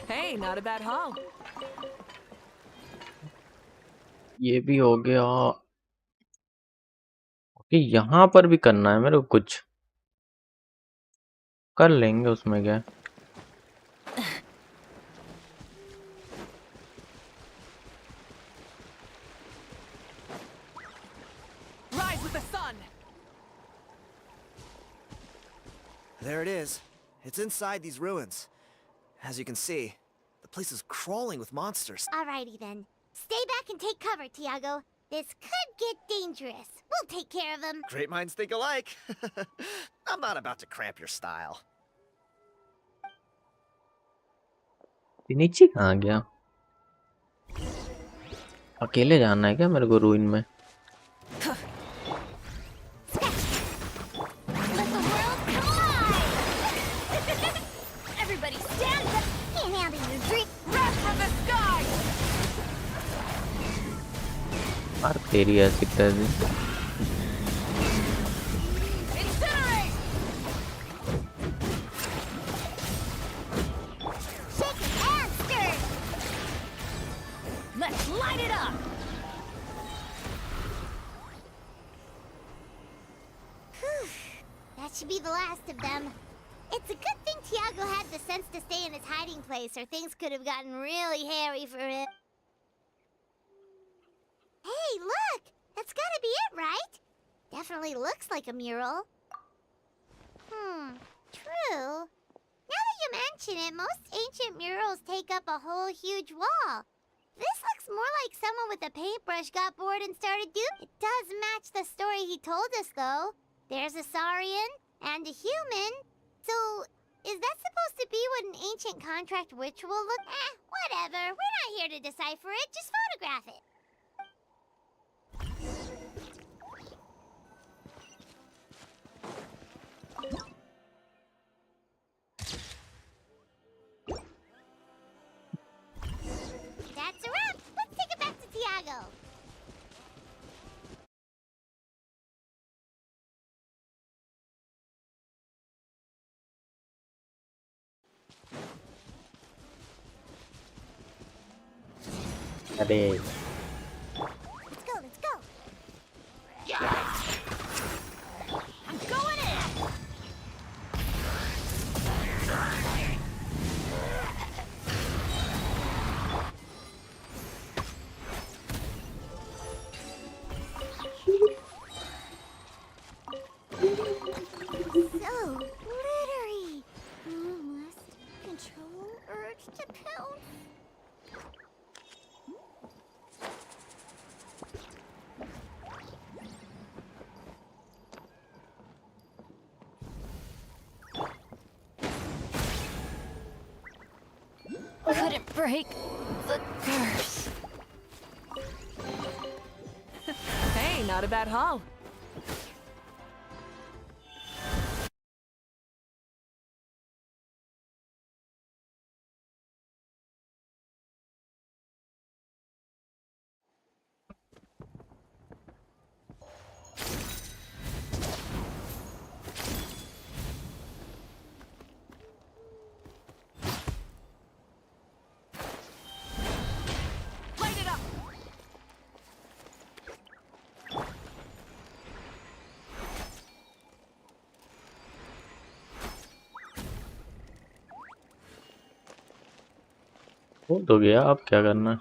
Hey, not a bad haul. ये भी हो गया। ओके यहाँ पर भी करना है मेरे को, कुछ कर लेंगे उसमें क्या है। Rise with the sun. There it is. It's inside these ruins. As you can see, the place is crawling with monsters. Alrighty then. Stay back and take cover, Tiago. This could get dangerous. We'll take care of them. Great minds think alike. I'm not about to cramp your style. नीचे कहाँ गया? अकेले जाना है क्या मेरे को रूइन में? Let the world come alive! Everybody stand up! Can't handle your drink! Wrath from the sky! मार तेरी ऐसी तेरी। Incinerate! rest of them. It's a good thing Tiago had the sense to stay in his hiding place, or things could have gotten really hairy for him. Hey, look! That's gotta be it, right? Definitely looks like a mural. True. Now that you mention it, most ancient murals take up a whole huge wall. This looks more like someone with a paintbrush got bored and started doing. It does match the story he told us, though. There's a Saurian and a human. So, is that supposed to be what an ancient contract ritual look? Whatever. We're not here to decipher it. Just photograph it. That's a wrap. Let's take it back to Tiago. अरे Let's go, let's go. I'm going in. So glittery. Must control urge to pounce. Couldn't break the curse. Hey, not a bad haul. Light it up. हो तो गया, अब क्या करना है?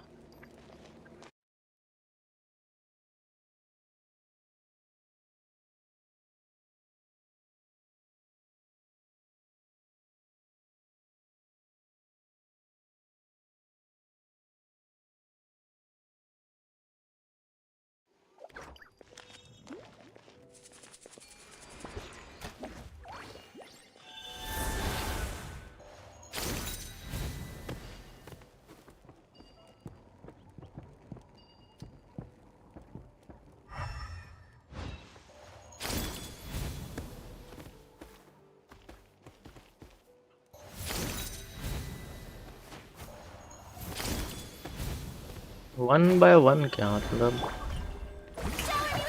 One by one क्या मतलब?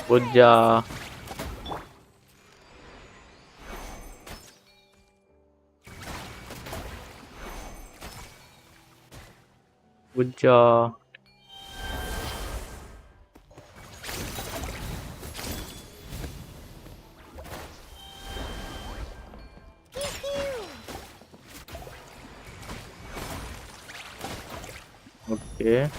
बुज्जा बुज्जा ओके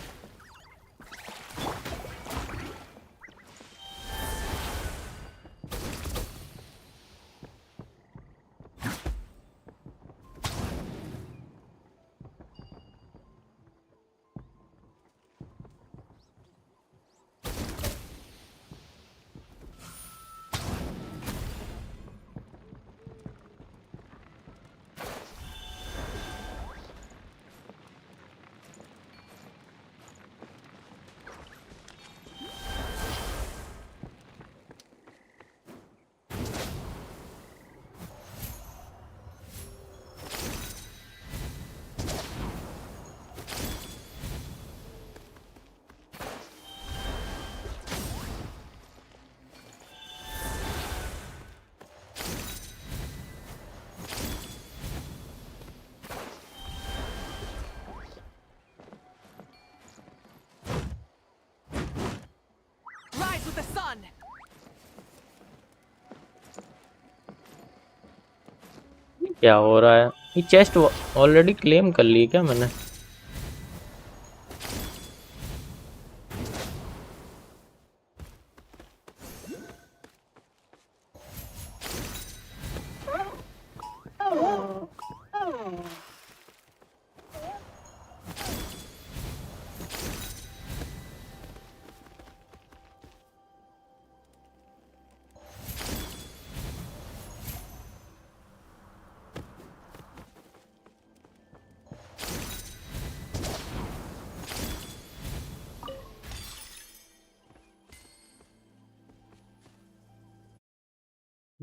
क्या हो रहा है? ये चेस्ट ऑलरेडी क्लेम कर ली क्या मैंने?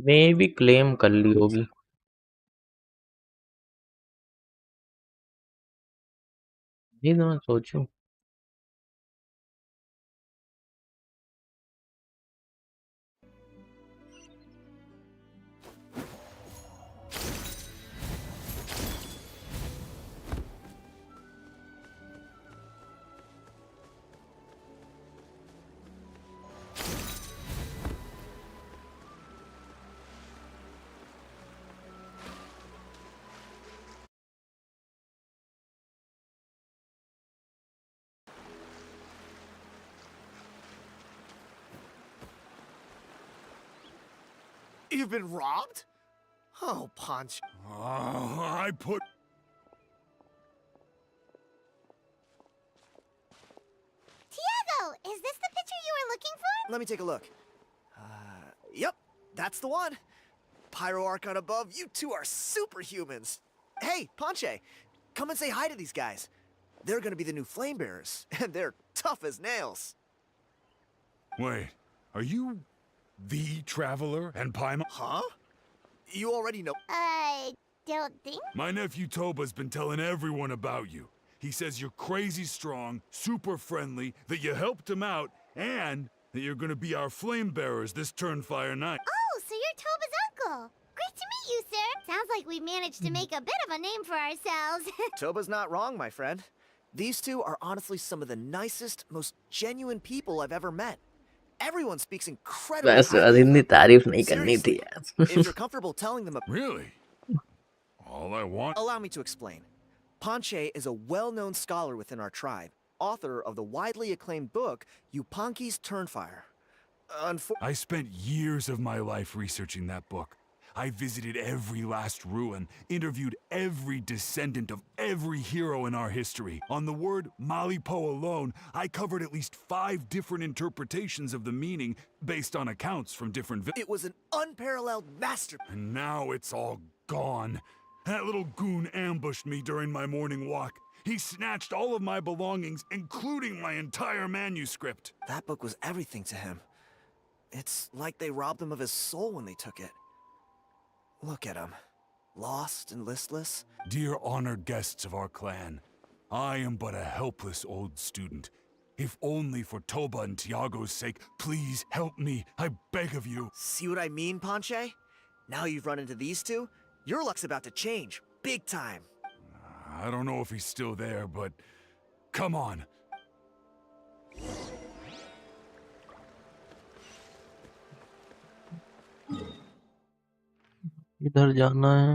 मे भी क्लेम कर ली होगी। ये तो मैं सोचूं। You've been robbed? Oh, Punch. I put... Tiago, is this the picture you were looking for? Let me take a look. Yep, that's the one. Pyro Archon above, you two are superhumans. Hey, Ponche, come and say hi to these guys. They're gonna be the new flame bearers, and they're tough as nails. Wait, are you the Traveler and Paimon? Huh? You already know. I don't think. My nephew Toba's been telling everyone about you. He says you're crazy strong, super friendly, that you helped him out, and that you're gonna be our flame bearers this Turnfire night. Oh, so you're Toba's uncle. Great to meet you, sir. Sounds like we managed to make a bit of a name for ourselves. Toba's not wrong, my friend. These two are honestly some of the nicest, most genuine people I've ever met. Everyone speaks incredibly बस highly of इतनी them. तारीफ नहीं करनी थी Seriously, यार। if you're comfortable telling them Really? All I want... Allow me to explain. Ponche is a well-known scholar within our tribe, author of the widely acclaimed book, Yupanqui's Turnfire. I spent years of my life researching that book. I visited every last ruin, interviewed every descendant of every hero in our history. On the word Malipo alone, I covered at least 5 different interpretations of the meaning based on accounts from different It was an unparalleled masterpiece. And now it's all gone. That little goon ambushed me during my morning walk. He snatched all of my belongings, including my entire manuscript. That book was everything to him. It's like they robbed him of his soul when they took it. Look at him. Lost and listless. Dear honored guests of our clan, I am but a helpless old student. If only for Toba and Tiago's sake, please help me. I beg of you. See what I mean, Ponche? Now you've run into these two, your luck's about to change. Big time. I don't know if he's still there, but come on. इधर जाना है।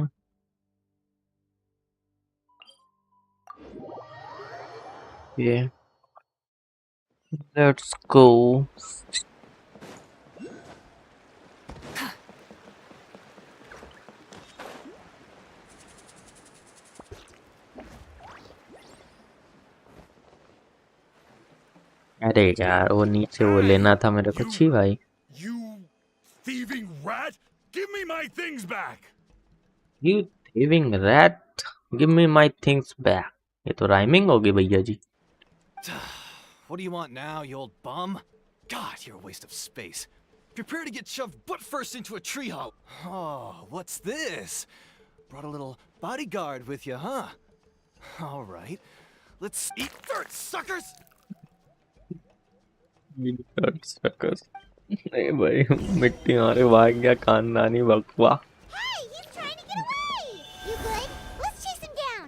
ये let's go. अरे यार वो नीचे वो लेना था मेरे को। छी भाई। You thieving rat! Give me my things back! You thieving rat, give me my things back. ये तो राइमिंग होगी भैया जी। What do you want now, you old bum? God, you're a waste of space. Prepare to get shoved butt first into a tree hollow. Oh, what's this? Brought a little bodyguard with you, huh? All right. Let's eat dirt, suckers! नहीं भाई मिट्टी मारे भाग गया खानदानी बकवा। Hey, he's trying to get away! You good? Let's chase him down!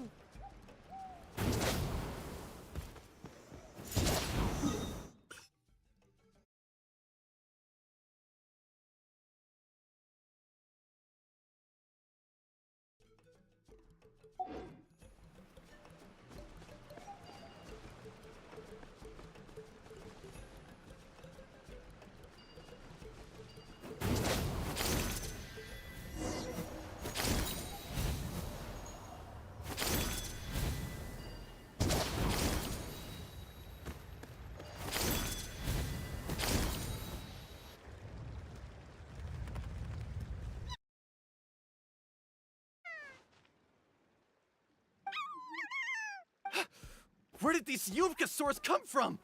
Where did these Yubka swords come from?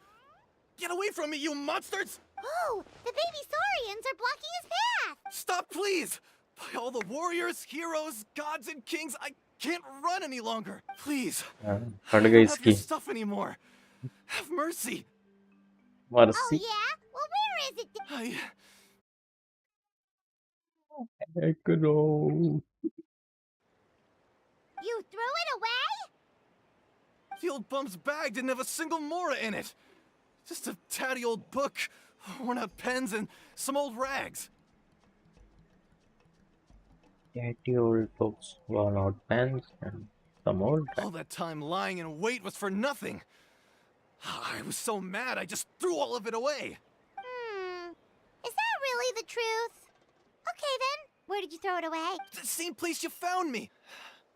Get away from me, you monsters! Oh, the baby Saurians are blocking his path! Stop, please! By all the warriors, heroes, gods, and kings, I can't run any longer. Please. I फट गई don't have your इसकी stuff anymore. Have mercy. Oh mercy yeah? Well, where is it? करो You threw it away? The old bum's bag didn't have a single mora in it. Just a tatty old book, worn out pens, and some old rags. Dirty old books, worn out pens, and some old All that time lying in wait was for nothing. I was so mad, I just threw all of it away. Is that really the truth? Okay then. Where did you throw it away? The same place you found me.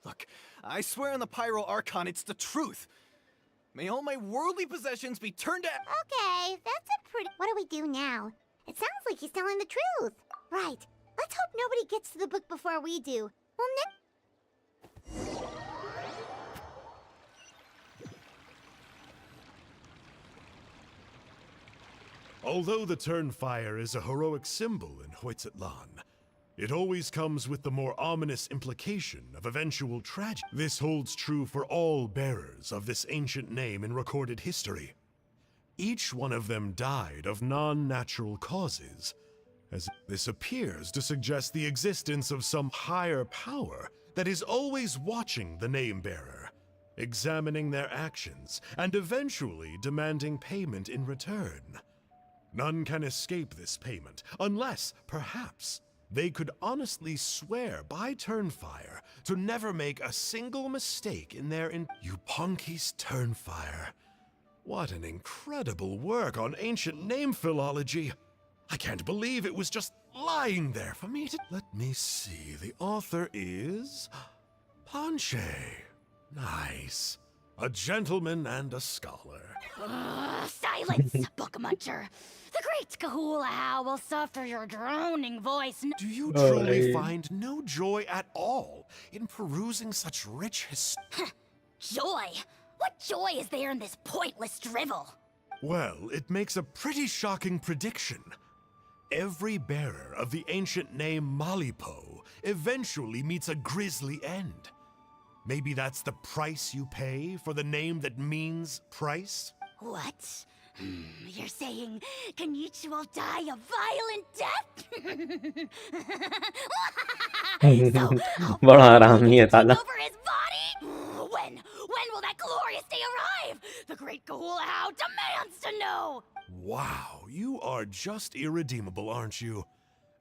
Look, I swear on the Pyro Archon, it's the truth. May all my worldly possessions be turned to... Okay, that's a pretty... What do we do now? It sounds like he's telling the truth. Right. Let's hope nobody gets to the book before we do. Well, Although the Turnfire is a heroic symbol in Hoytzatlan, it always comes with the more ominous implication of eventual tragedy. This holds true for all bearers of this ancient name in recorded history. Each one of them died of non-natural causes, as this appears to suggest the existence of some higher power that is always watching the name-bearer, examining their actions, and eventually demanding payment in return. None can escape this payment, unless, perhaps, they could honestly swear by Turnfire to never make a single mistake in their Yuponki's Turnfire. What an incredible work on ancient name philology! I can't believe it was just lying there for me to... Let me see, the author is... Ponche. Nice. A gentleman and a scholar. Silence, book muncher. The great Kahula will suffer your droning voice. Do you truly find no joy at all in perusing such rich Joy? What joy is there in this pointless drivel? Well, it makes a pretty shocking prediction. Every bearer of the ancient name Malipo eventually meets a grisly end. Maybe that's the price you pay for the name that means price? What? You're saying Kenichi will die a violent death? बड़ा आरामी है साला Over his body? When will that glorious day arrive? The great Kahula How demands to know! Wow, you are just irredeemable, aren't you?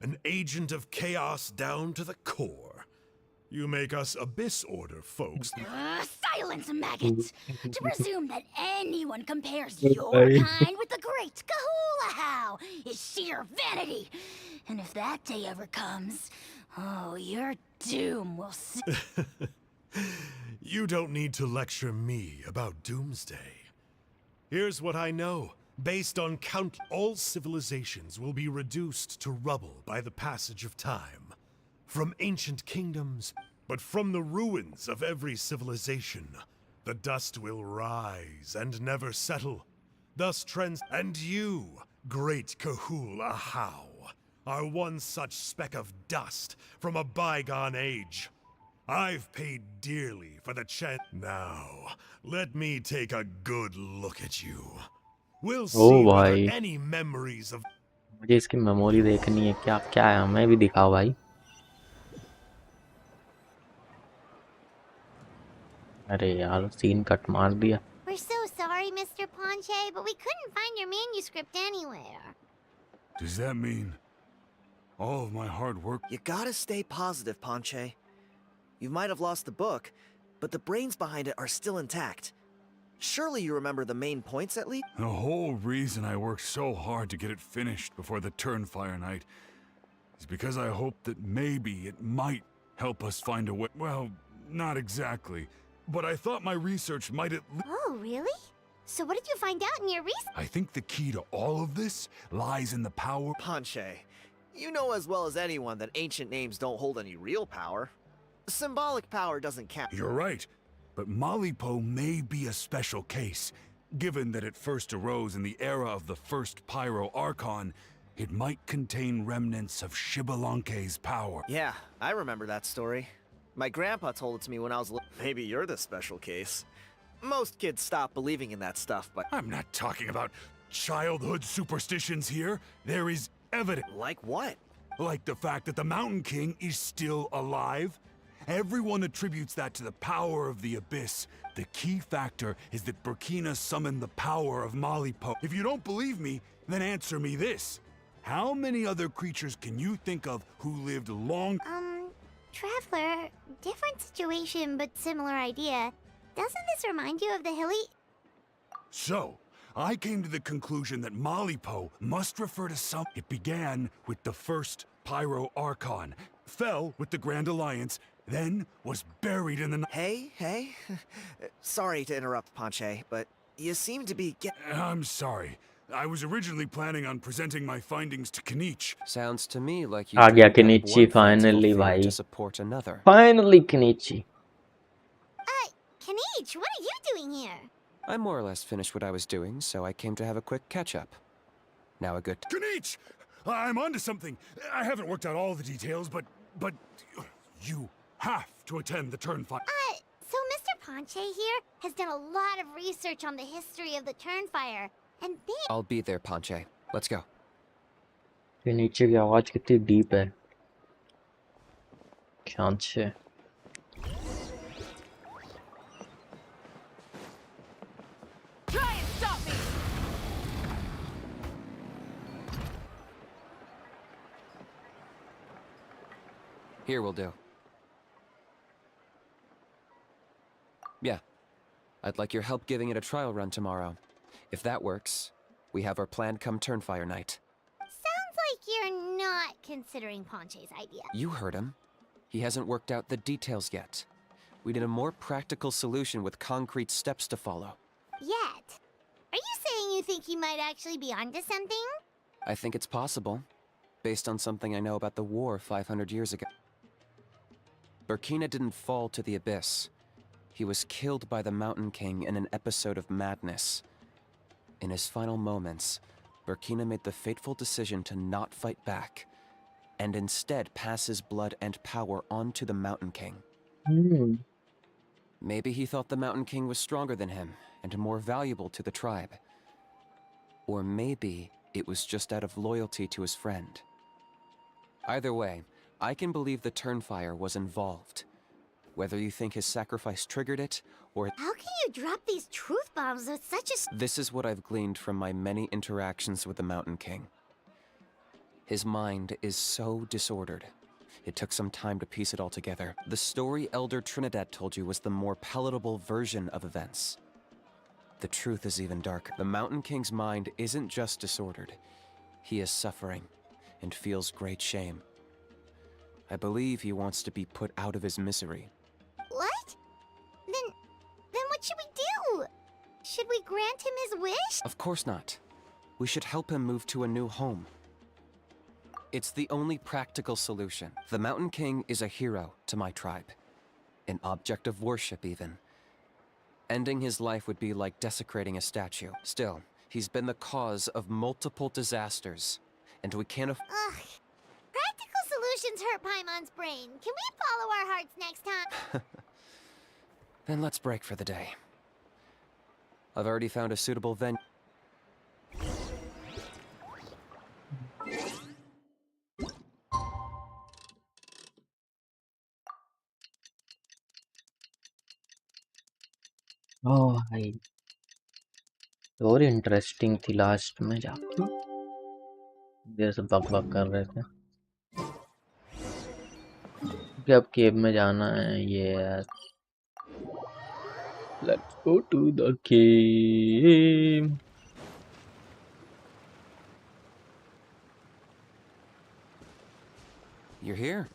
An agent of chaos down to the core. You make us Abyss Order folks. Silence, maggot! To presume that anyone compares your kind with the great Kahula How is sheer vanity. And if that day ever comes, oh, your doom will see. You don't need to lecture me about Doomsday. Here's what I know. Based on count, all civilizations will be reduced to rubble by the passage of time. From ancient kingdoms, but from the ruins of every civilization, the dust will rise and never settle. Thus trends, and you, great Kahula How, are one such speck of dust from a bygone age. I've paid dearly for the chance. Now, let me take a good look at you. We'll see whether any memories of... मुझे इसकी memory देखनी है क्या क्या है हमें भी दिखाओ भाई अरे यार सीन कट मार दिया We're so sorry, Mr. Ponche, but we couldn't find your manuscript anywhere. Does that mean all of my hard work? You gotta stay positive, Ponche. You might have lost the book, but the brains behind it are still intact. Surely you remember the main points at least? The whole reason I worked so hard to get it finished before the Turnfire night is because I hoped that maybe it might help us find a way. Well, not exactly, but I thought my research might at least... Oh, really? So what did you find out in your research? I think the key to all of this lies in the power... Ponche, you know as well as anyone that ancient names don't hold any real power. Symbolic power doesn't count. You're right. But the but Malipo may be a special case. Given that it first arose in the era of the first Pyro Archon, it might contain remnants of Shibalanke's power. Yeah, I remember that story. My grandpa told it to me when I was little. Maybe you're the special case. Most kids stop believing in that stuff, but... I'm not talking about childhood superstitions here. There is evidence. Like what? Like the fact that the Mountain King is still alive. Everyone attributes that to the power of the Abyss. The key factor is that Burkina summoned the power of Malipo. If you don't believe me, then answer me this. How many other creatures can you think of who lived long... Traveler, different situation but similar idea. Doesn't this remind you of the hilly... So, I came to the conclusion that Malipo must refer to some... It began with the first Pyro Archon, fell with the Grand Alliance, then was buried in the... Hey. Sorry to interrupt, Panche, but you seem to be I'm sorry. I was originally planning on presenting my findings to Kinich. Sounds to me like you आ गया dreamed up Kenichi one fanciful finally theory भाई. to support another. Finally Kenichi. Kinich, what are you doing here? I more or less finished what I was doing, so I came to have a quick catch-up. Now a good... Kinich! I'm onto something. I haven't worked out all the details, but you have to attend the Turnfire. So Mr. Panche here has done a lot of research on the history of the Turnfire, and they... I'll be there, Panche. Let's go. Kenichi की आवाज कितनी deep है. शांत से. Try and stop me! Here will do. Yeah. I'd like your help giving it a trial run tomorrow. If that works, we have our plan come Turnfire night. Sounds like you're not considering Panche's idea. You heard him. He hasn't worked out the details yet. We need a more practical solution with concrete steps to follow. Yet. Are you saying you think he might actually be onto something? I think it's possible, based on something I know about the war 500 years ago. Burkina didn't fall to the Abyss. He was killed by the Mountain King in an episode of madness. In his final moments, Burkina made the fateful decision to not fight back, and instead pass his blood and power on to the Mountain King. Maybe he thought the Mountain King was stronger than him, and more valuable to the tribe. Or maybe it was just out of loyalty to his friend. Either way, I can believe the Turnfire was involved. Whether you think his sacrifice triggered it, or... How can you drop these truth bombs with such a... This is what I've gleaned from my many interactions with the Mountain King. His mind is so disordered. It took some time to piece it all together. The story Elder Trinidad told you was the more palatable version of events. The truth is even darker. The Mountain King's mind isn't just disordered. He is suffering, and feels great shame. I believe he wants to be put out of his misery. What? Then what should we do? Should we grant him his wish? Of course not. We should help him move to a new home. It's the only practical solution. The Mountain King is a hero to my tribe. An object of worship, even. Ending his life would be like desecrating a statue. Still, he's been the cause of multiple disasters, and we can't Ugh. Practical solutions hurt Paimon's brain. Can we follow our hearts next time? Then let's break for the day. I've already found a suitable venue. ओह भाई और interesting थी last में जाके देर से बक कर रहे थे कि अब केव में जाना है ये यार let's go to the cave You're here.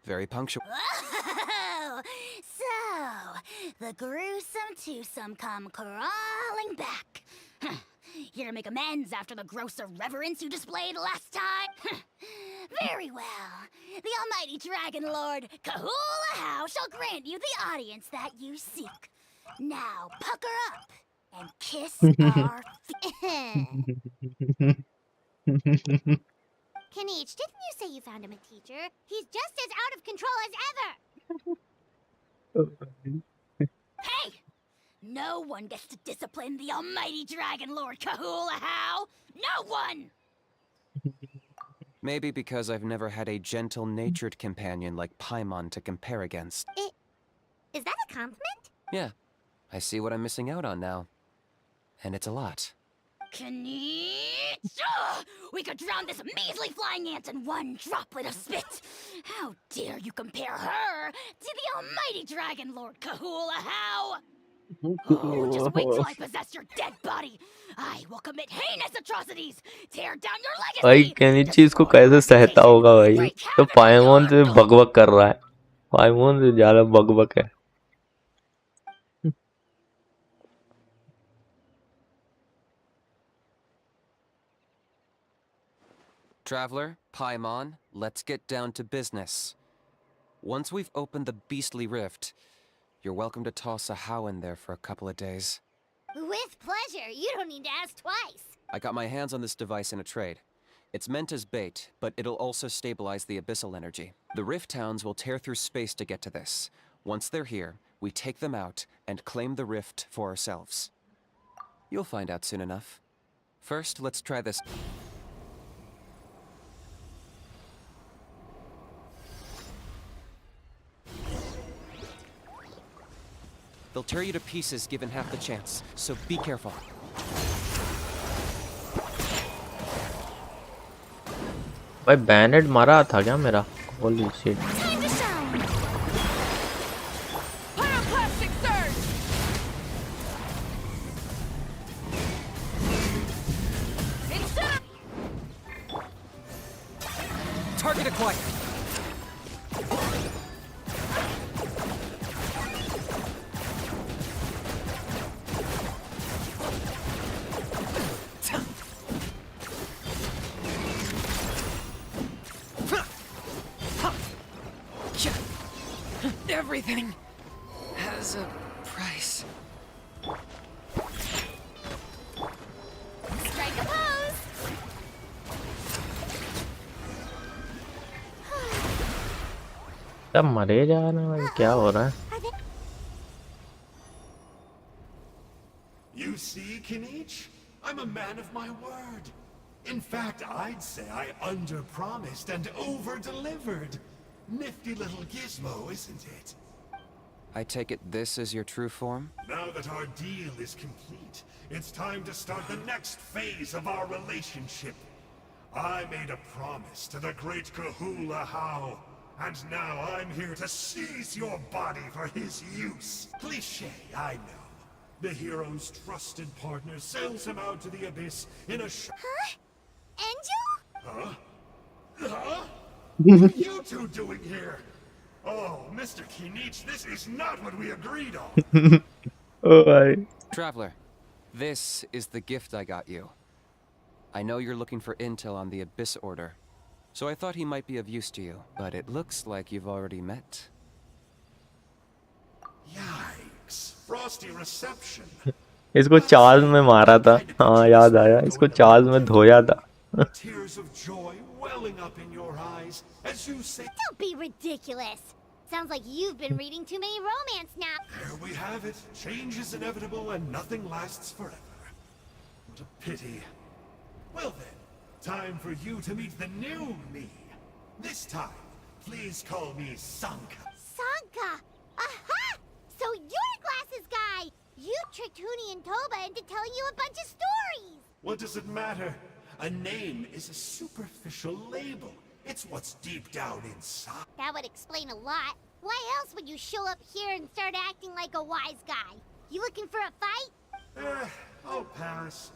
Very punctual. Whoa! So, the gruesome twosome come crawling back. Here to make amends after the gross irreverence you displayed last time? Very well. The almighty Dragon Lord Kahula shall grant you the audience that you seek. Now pucker up and kiss our Kanich, didn't you say you found him a teacher? He's just as out of control as ever! Hey! No one gets to discipline the almighty Dragon Lord Kahula. No one! Maybe because I've never had a gentle-natured companion like Paimon to compare against. Is that a compliment? Yeah, I see what I'm missing out on now. And it's a lot. Kanich! We could drown this measly flying ant in one droplet of spit! How dare you compare her to the almighty Dragon Lord Kahula? Oh, just wait till I possess your dead body! I will commit heinous atrocities! Tear down your भाई legacy! Kenichi इसको कैसे सहता होगा भाई? तो पाइमोन से बकबक कर रहा है. पाइमोन से ज्यादा बकबक है. Traveler, Paimon, let's get down to business. Once we've opened the beastly rift, you're welcome to toss a how in there for a couple of days. With pleasure. You don't need to ask twice. I got my hands on this device in a trade. It's meant as bait, but it'll also stabilize the abyssal energy. The rift hounds will tear through space to get to this. Once they're here, we take them out and claim the rift for ourselves. You'll find out soon enough. First, let's try this. They'll tear you to pieces given half the chance, so be careful. भाई बैनेट मारा था क्या मेरा? Holy shit. Pyroclastic surge! Target acquired. Everything has a price. Strike a pose. सब मरे जा रहे हैं भाई, क्या हो रहा है? You see, Kinich? I'm a man of my word. In fact, I'd say I under-promised and over-delivered. Nifty little gizmo, isn't it? I take it this is your true form? Now that our deal is complete, it's time to start the next phase of our relationship. I made a promise to the great Kahula How, and now I'm here to seize your body for his use. Cliché, I know. The hero's trusted partner sells him out to the abyss in a Huh? Angel? Huh? Huh? What are you two doing here? Oh, Mr. Kinich, this is not what we agreed on. Oh भाई. Traveler, this is the gift I got you. I know you're looking for intel on the Abyss Order, so I thought he might be of use to you, but it looks like you've already met. Yikes. Frosty reception. इसको charge में मारा था. हाँ याद आया. इसको charge में धोया था. Tears of joy welling up in your eyes as you say. Don't be ridiculous. Sounds like you've been reading too many romance now. There we have it. Change is inevitable and nothing lasts forever. What a pity. Well then, time for you to meet the new me. This time, please call me Sanka. Sanka! Aha! So you're Glasses Guy! You tricked Huni and Toba into telling you a bunch of stories! What does it matter? A name is a superficial label. It's what's deep down inside. That would explain a lot. Why else would you show up here and start acting like a wise guy? You looking for a fight? I'll pass.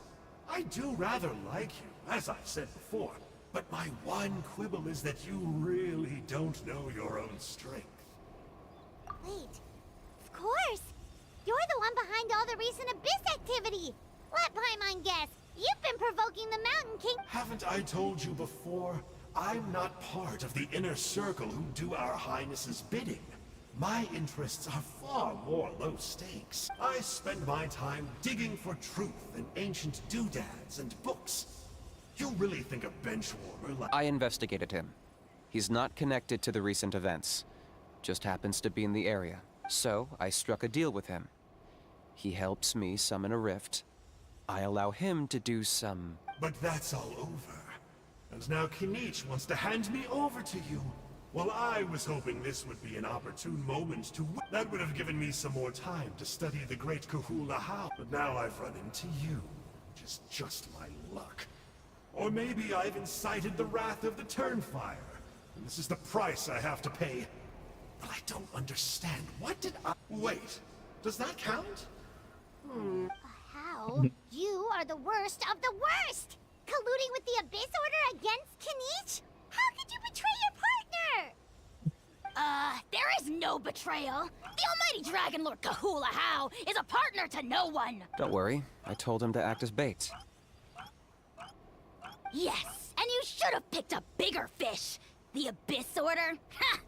I do rather like you, as I've said before. But my one quibble is that you really don't know your own strength. Wait. Of course! You're the one behind all the recent Abyss activity! Let Paimon guess. You've been provoking the Mountain King. Haven't I told you before? I'm not part of the inner circle who do our Highness's bidding. My interests are far more low stakes. I spend my time digging for truth in ancient doodads and books. You really think a benchwarmer like— I investigated him. He's not connected to the recent events. Just happens to be in the area. So, I struck a deal with him. He helps me summon a rift. I allow him to do some... But that's all over. And now Kinich wants to hand me over to you. Well, I was hoping this would be an opportune moment to... That would have given me some more time to study the great Kahula How. But now I've run into you, which is just my luck. Or maybe I've incited the wrath of the Turnfire, and this is the price I have to pay. But I don't understand. What did I... Wait, does that count? How? You are the worst of the worst! Colluding with the Abyss Order against Kinich? How could you betray your partner? There is no betrayal. The almighty Dragon Lord Kahula How is a partner to no one. Don't worry, I told him to act as bait. Yes, and you should have picked a bigger fish. The Abyss Order? Ha!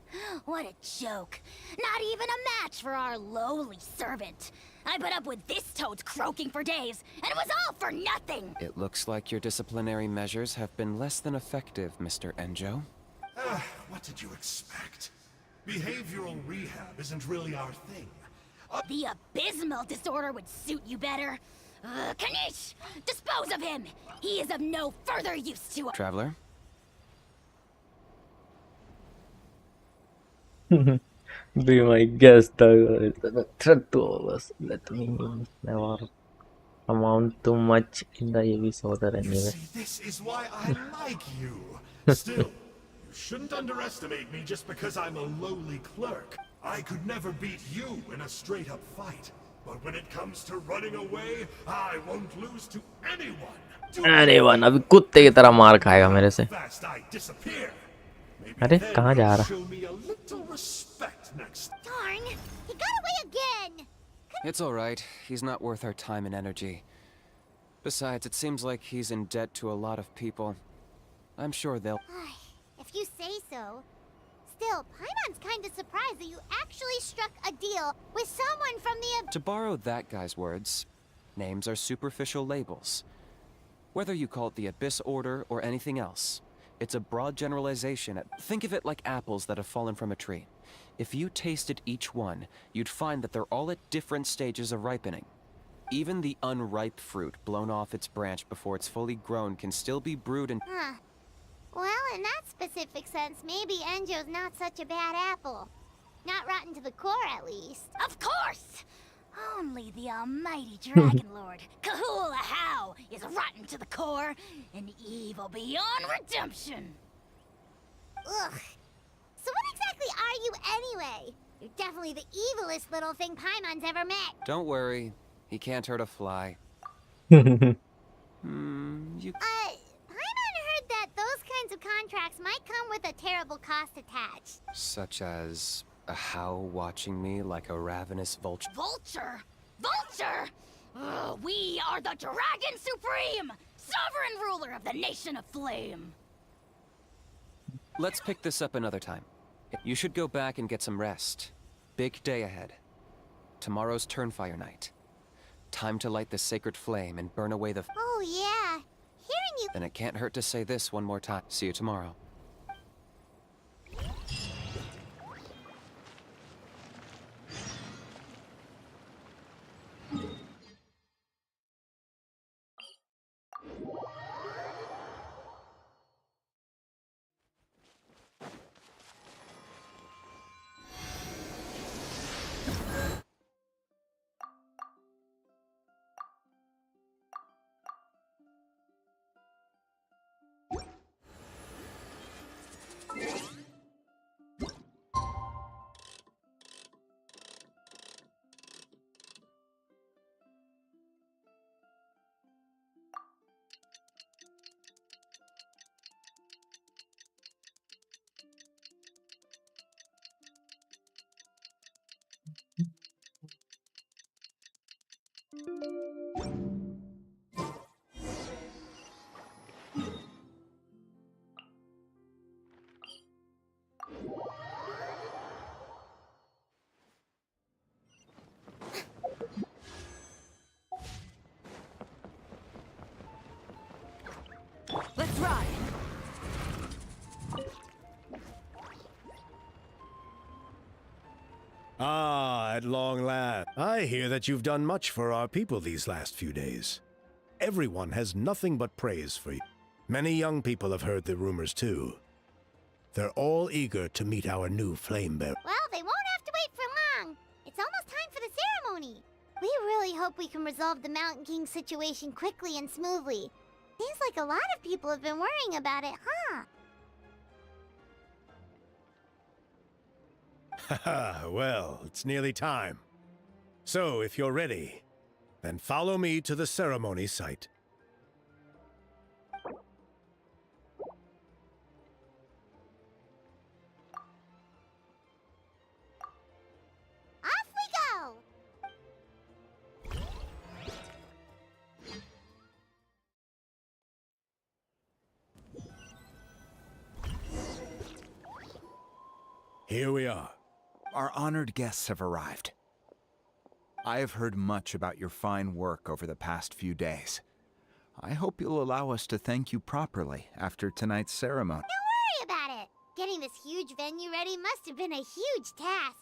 What a joke. Not even a match for our lowly servant. I put up with this toad's croaking for days, and it was all for nothing! It looks like your disciplinary measures have been less than effective, Mr. Enjo. What did you expect? Behavioral rehab isn't really our thing. The abysmal disorder would suit you better. Kinich! Dispose of him! He is of no further use to us. Traveler? Be my guest, it's a threat to all of us. Let me never amount too much in the episode anyway. See, this is why I like you. Still, you shouldn't underestimate me just because I'm a lowly clerk. I could never beat you in a straight-up fight. But when it comes to running away, I won't lose to anyone. Anyone, अभी कुत्ते की तरह मार खाएगा मेरे से. Fast I disappear. अरे कहाँ जा रहा? Show me a little respect next. Darn! He got away again! It's alright. He's not worth our time and energy. Besides, it seems like he's in debt to a lot of people. I'm sure they'll... If you say so. Still, Paimon's kinda surprised that you actually struck a deal with someone from the... To borrow that guy's words, names are superficial labels. Whether you call it the Abyss Order or anything else, it's a broad generalization. Think of it like apples that have fallen from a tree. If you tasted each one, you'd find that they're all at different stages of ripening. Even the unripe fruit blown off its branch before it's fully grown can still be brewed and... Huh. Well, in that specific sense, maybe Enjo's not such a bad apple. Not rotten to the core, at least. Of course! Only the almighty Dragon Lord, Kahula How, is rotten to the core and evil beyond redemption. Ugh. So what exactly are you anyway? You're definitely the evilest little thing Paimon's ever met. Don't worry, he can't hurt a fly. Paimon heard that those kinds of contracts might come with a terrible cost attached. Such as a How watching me like a ravenous vulture. Vulture? Vulture? We are the Dragon Supreme! Sovereign ruler of the Nation of Flame! Let's pick this up another time. You should go back and get some rest. Big day ahead. Tomorrow's Turnfire night. Time to light the sacred flame and burn away the... Oh, yeah. Hearing you... Then it can't hurt to say this one more time. See you tomorrow. dry. Ah, at long last. I hear that you've done much for our people these last few days. Everyone has nothing but praise for you. Many young people have heard the rumors too. They're all eager to meet our new flame bearer. Well, they won't have to wait for long. It's almost time for the ceremony. We really hope we can resolve the Mountain King situation quickly and smoothly. Seems like a lot of people have been worrying about it, huh? Haha, well, it's nearly time. So, if you're ready, then follow me to the ceremony site. Off we go! Here we are. Our honored guests have arrived. I have heard much about your fine work over the past few days. I hope you'll allow us to thank you properly after tonight's ceremony. Don't worry about it. Getting this huge venue ready must have been a huge task.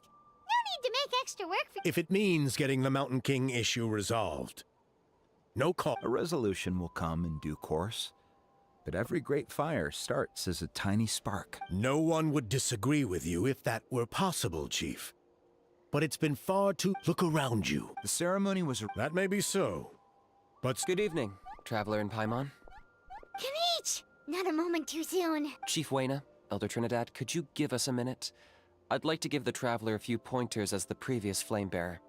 No need to make extra work for— If it means getting the Mountain King issue resolved. No call. A resolution will come in due course, but every great fire starts as a tiny spark. No one would disagree with you if that were possible, Chief. But it's been far too— Look around you. The ceremony was That may be so, but— Good evening, Traveler in Paimon. Kanich! Not a moment too soon. Chief Wayna, Elder Trinidad, could you give us a minute? I'd like to give the Traveler a few pointers as the previous flame bearer.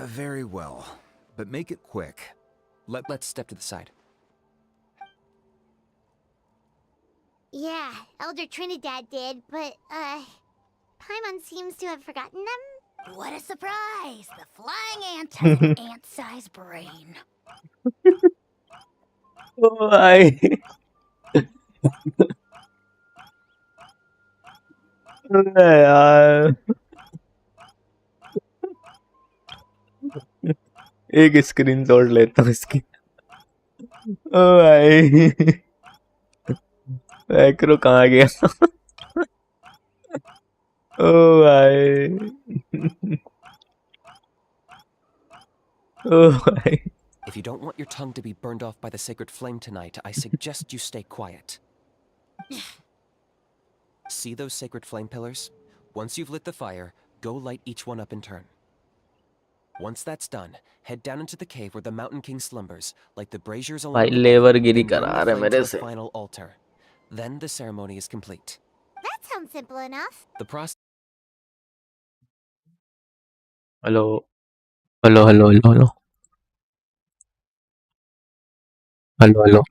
very well, but make it quick. Let's step to the side. Yeah, Elder Trinidad did, but, Paimon seems to have forgotten them. What a surprise! The flying ant has an ant-sized brain. Why? यार एक screenshot लेता हूँ इसकी। ओ भाई macro कहाँ गया? ओ भाई ओ भाई If you don't want your tongue to be burned off by the sacred flame tonight, I suggest you stay quiet. See those sacred flame pillars? Once you've lit the fire, go light each one up in turn. Once that's done, head down into the cave where the Mountain King slumbers, like the braziers along भाई the way, लेवरगिरी and burn करा the रहे flame मेरे to the से। final altar. Then the ceremony is complete. That sounds simple enough. The process hello hello hello hello hello hello hello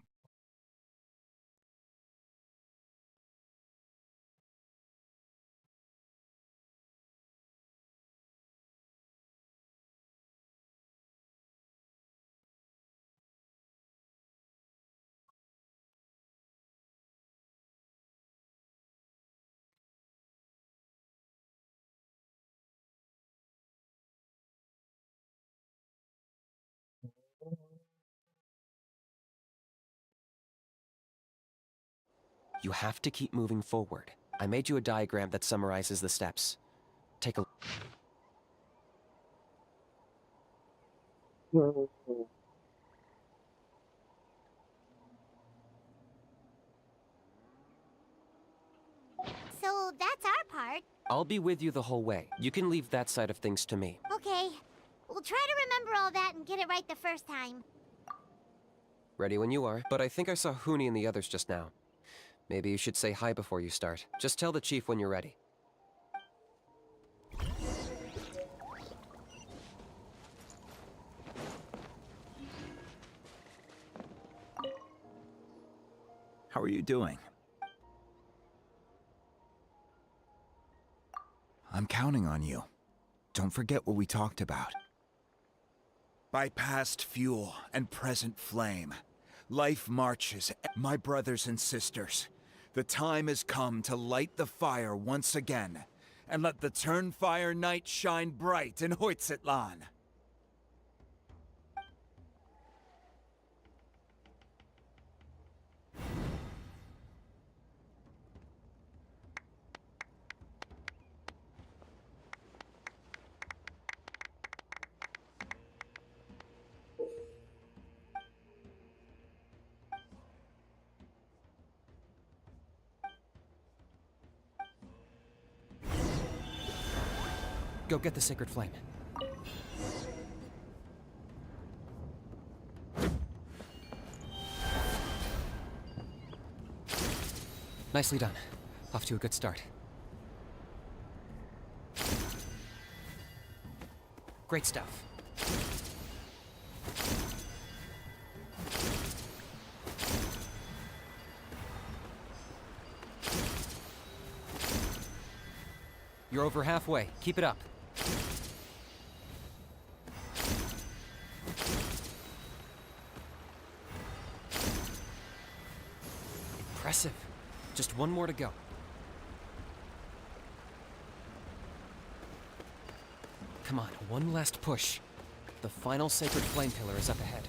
You have to keep moving forward. I made you a diagram that summarizes the steps. Take a So that's our part. I'll be with you the whole way. You can leave that side of things to me. Okay. We'll try to remember all that and get it right the first time. Ready when you are. But I think I saw Huni and the others just now. Maybe you should say hi before you start. Just tell the chief when you're ready. How are you doing? I'm counting on you. Don't forget what we talked about. By past fuel and present flame, life marches. My brothers and sisters, the time has come to light the fire once again, and let the Turnfire night shine bright in Hoytzitlan. Go get the sacred flame. Nicely done. Off to a good start. Great stuff. You're over halfway. Keep it up. Impressive. Just one more to go. Come on, one last push. The final sacred flame pillar is up ahead.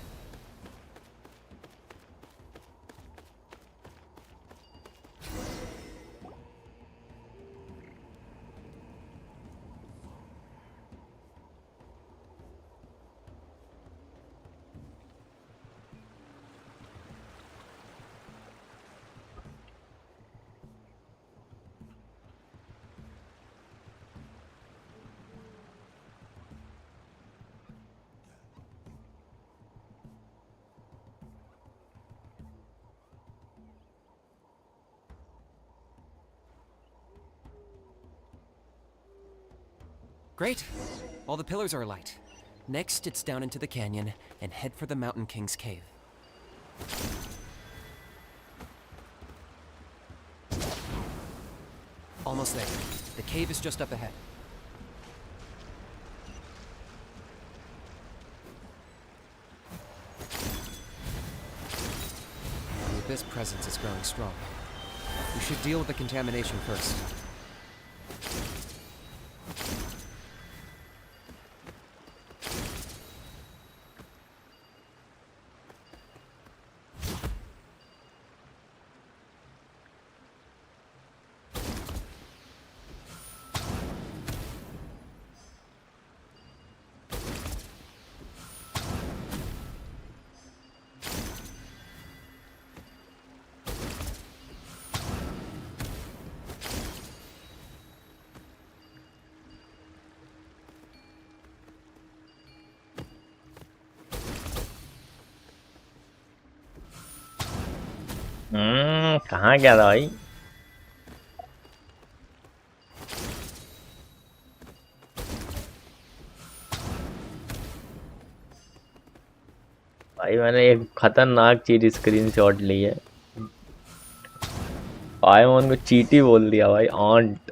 Great. All the pillars are alight. Next, it's down into the canyon and head for the Mountain King's cave. Almost there. The cave is just up ahead. The Abyss presence is growing strong. We should deal with the contamination first. कहाँ गया था भाई? भाई मैंने एक खतरनाक चीज screenshot ली है। पायमोन को चीटी बोल दिया भाई, ऑन्ट।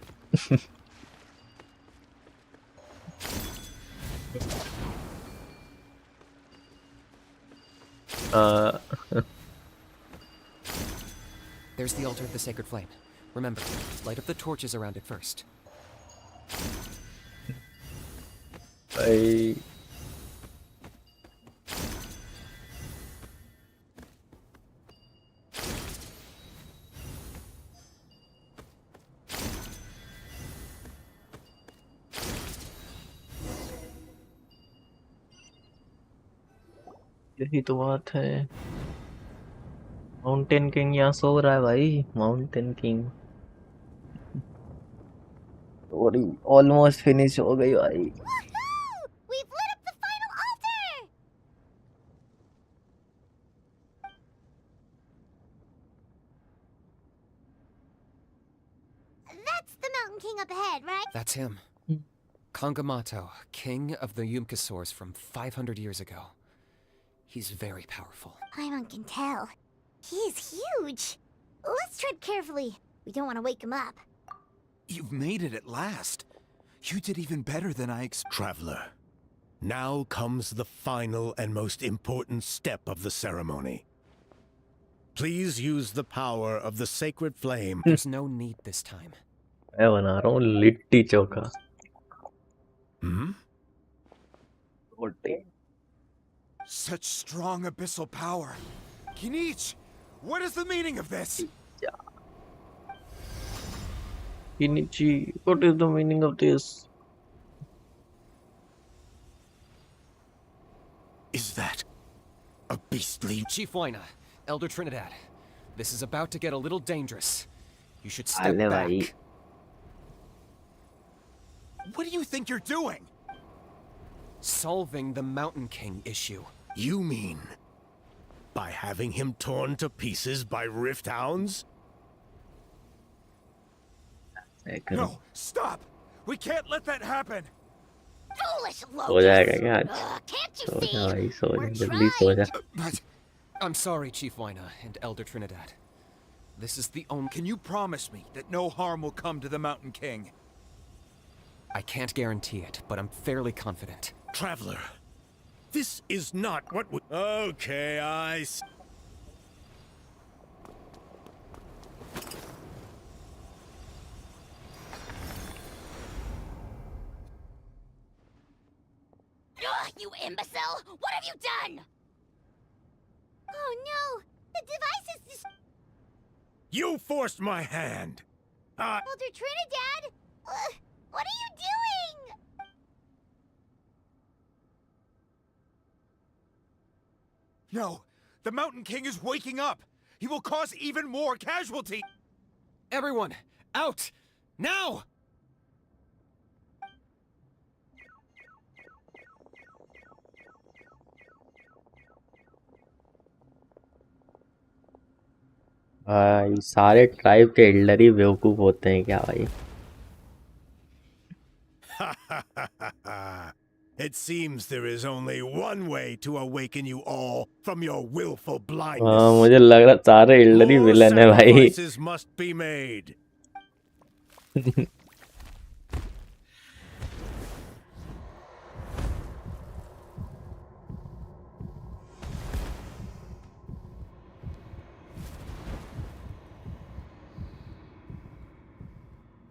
There's the altar of the sacred flame. Remember, light up the torches around it first. भाई यही तो बात है। माउंटेन किंग यहाँ सो रहा है भाई, माउंटेन किंग। और ऑलमोस्ट फिनिश हो गई भाई। We've lit up the final altar! That's the Mountain King up ahead, right? That's him. Kangamato, king of the Yumkasaurs from 500 years ago. He's very powerful. Paimon can tell. He is huge. Let's tread carefully. We don't want to wake him up. You've made it at last. You did even better than I expected. Traveler, now comes the final and most important step of the ceremony. Please use the power of the sacred flame. There's no need this time. मैं बना रहा हूँ litti chokha. Such strong abyssal power. Kinich, what is the meaning of this? Kinichi, what is the meaning of this? Is that a beastly... Chief Waina, Elder Trinidad. This is about to get a little dangerous. You should step अरे back. भाई What do you think you're doing? Solving the Mountain King issue. You mean by having him torn to pieces by rift hounds? No, stop! We can't let that happen! Foolish सो जाएगा Locust! क्या आज? Can't you so see? जा भाई, सो जा, We're जल्दी सो जा. But I'm sorry, Chief Wyna and Elder Trinidad. This is the only... Can you promise me that no harm will come to the Mountain King? I can't guarantee it, but I'm fairly confident. Traveler, this is not what we... Okay, Ugh, you imbecile! What have you done? Oh no! The device is You forced my hand! Elder Trinidad! What are you doing? No! The Mountain King is waking up! He will cause even more casualty! Everyone, out! Now! भाई सारे tribe के Elder ही बेवकूफ होते हैं क्या भाई? It seems there is only one way to awaken you all from your willful हाँ, blindness. मुझे लग रहा सारे एल्डर ही More विलन है भाई. sacrifices must be made.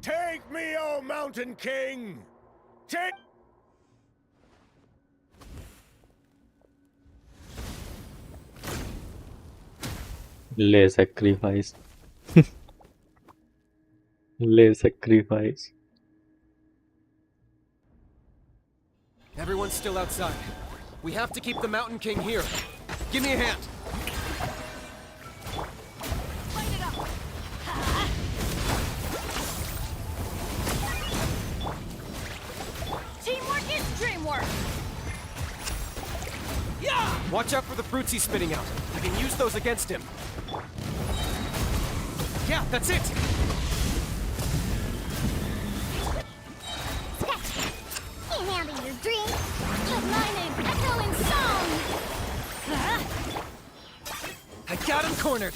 Take me, O Mountain King! Take... ले sacrifice. ले sacrifice. Everyone's still outside. We have to keep the Mountain King here. Give me a hand. Light it up. Teamwork is dreamwork. Yeah! Watch out for the fruits he's spitting out. I can use those against him. Yeah, that's it! Can't handle your dream. Let my name echo in song. I got him cornered!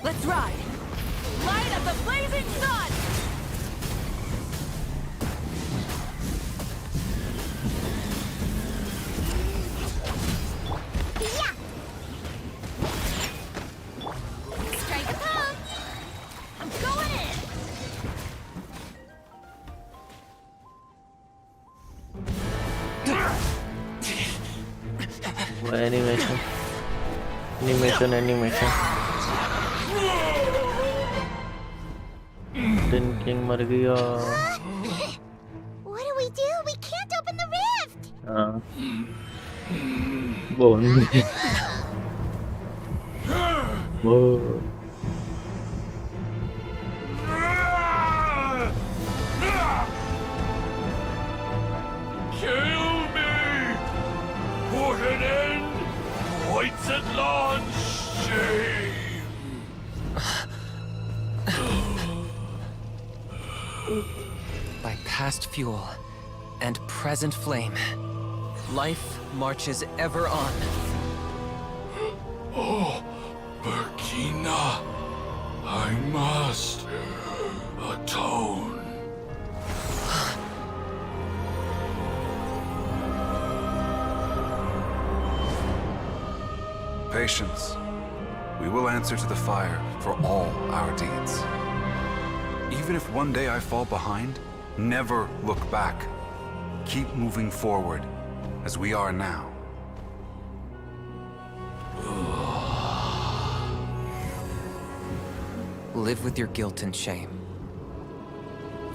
Let's ride. Light up the blazing sun. Yeah! Strike a pose! I'm going in. वो animation tin king मर गया. What do? We can't open the rift! हाँ. Bone. वो. Kill me! Put an end to White Natlan's shame! By past fuel and present flame, life marches ever on. Oh, Burkina, I must atone. Patience. We will answer to the fire for all our deeds. Even if one day I fall behind, never look back. Keep moving forward, as we are now. Live with your guilt and shame.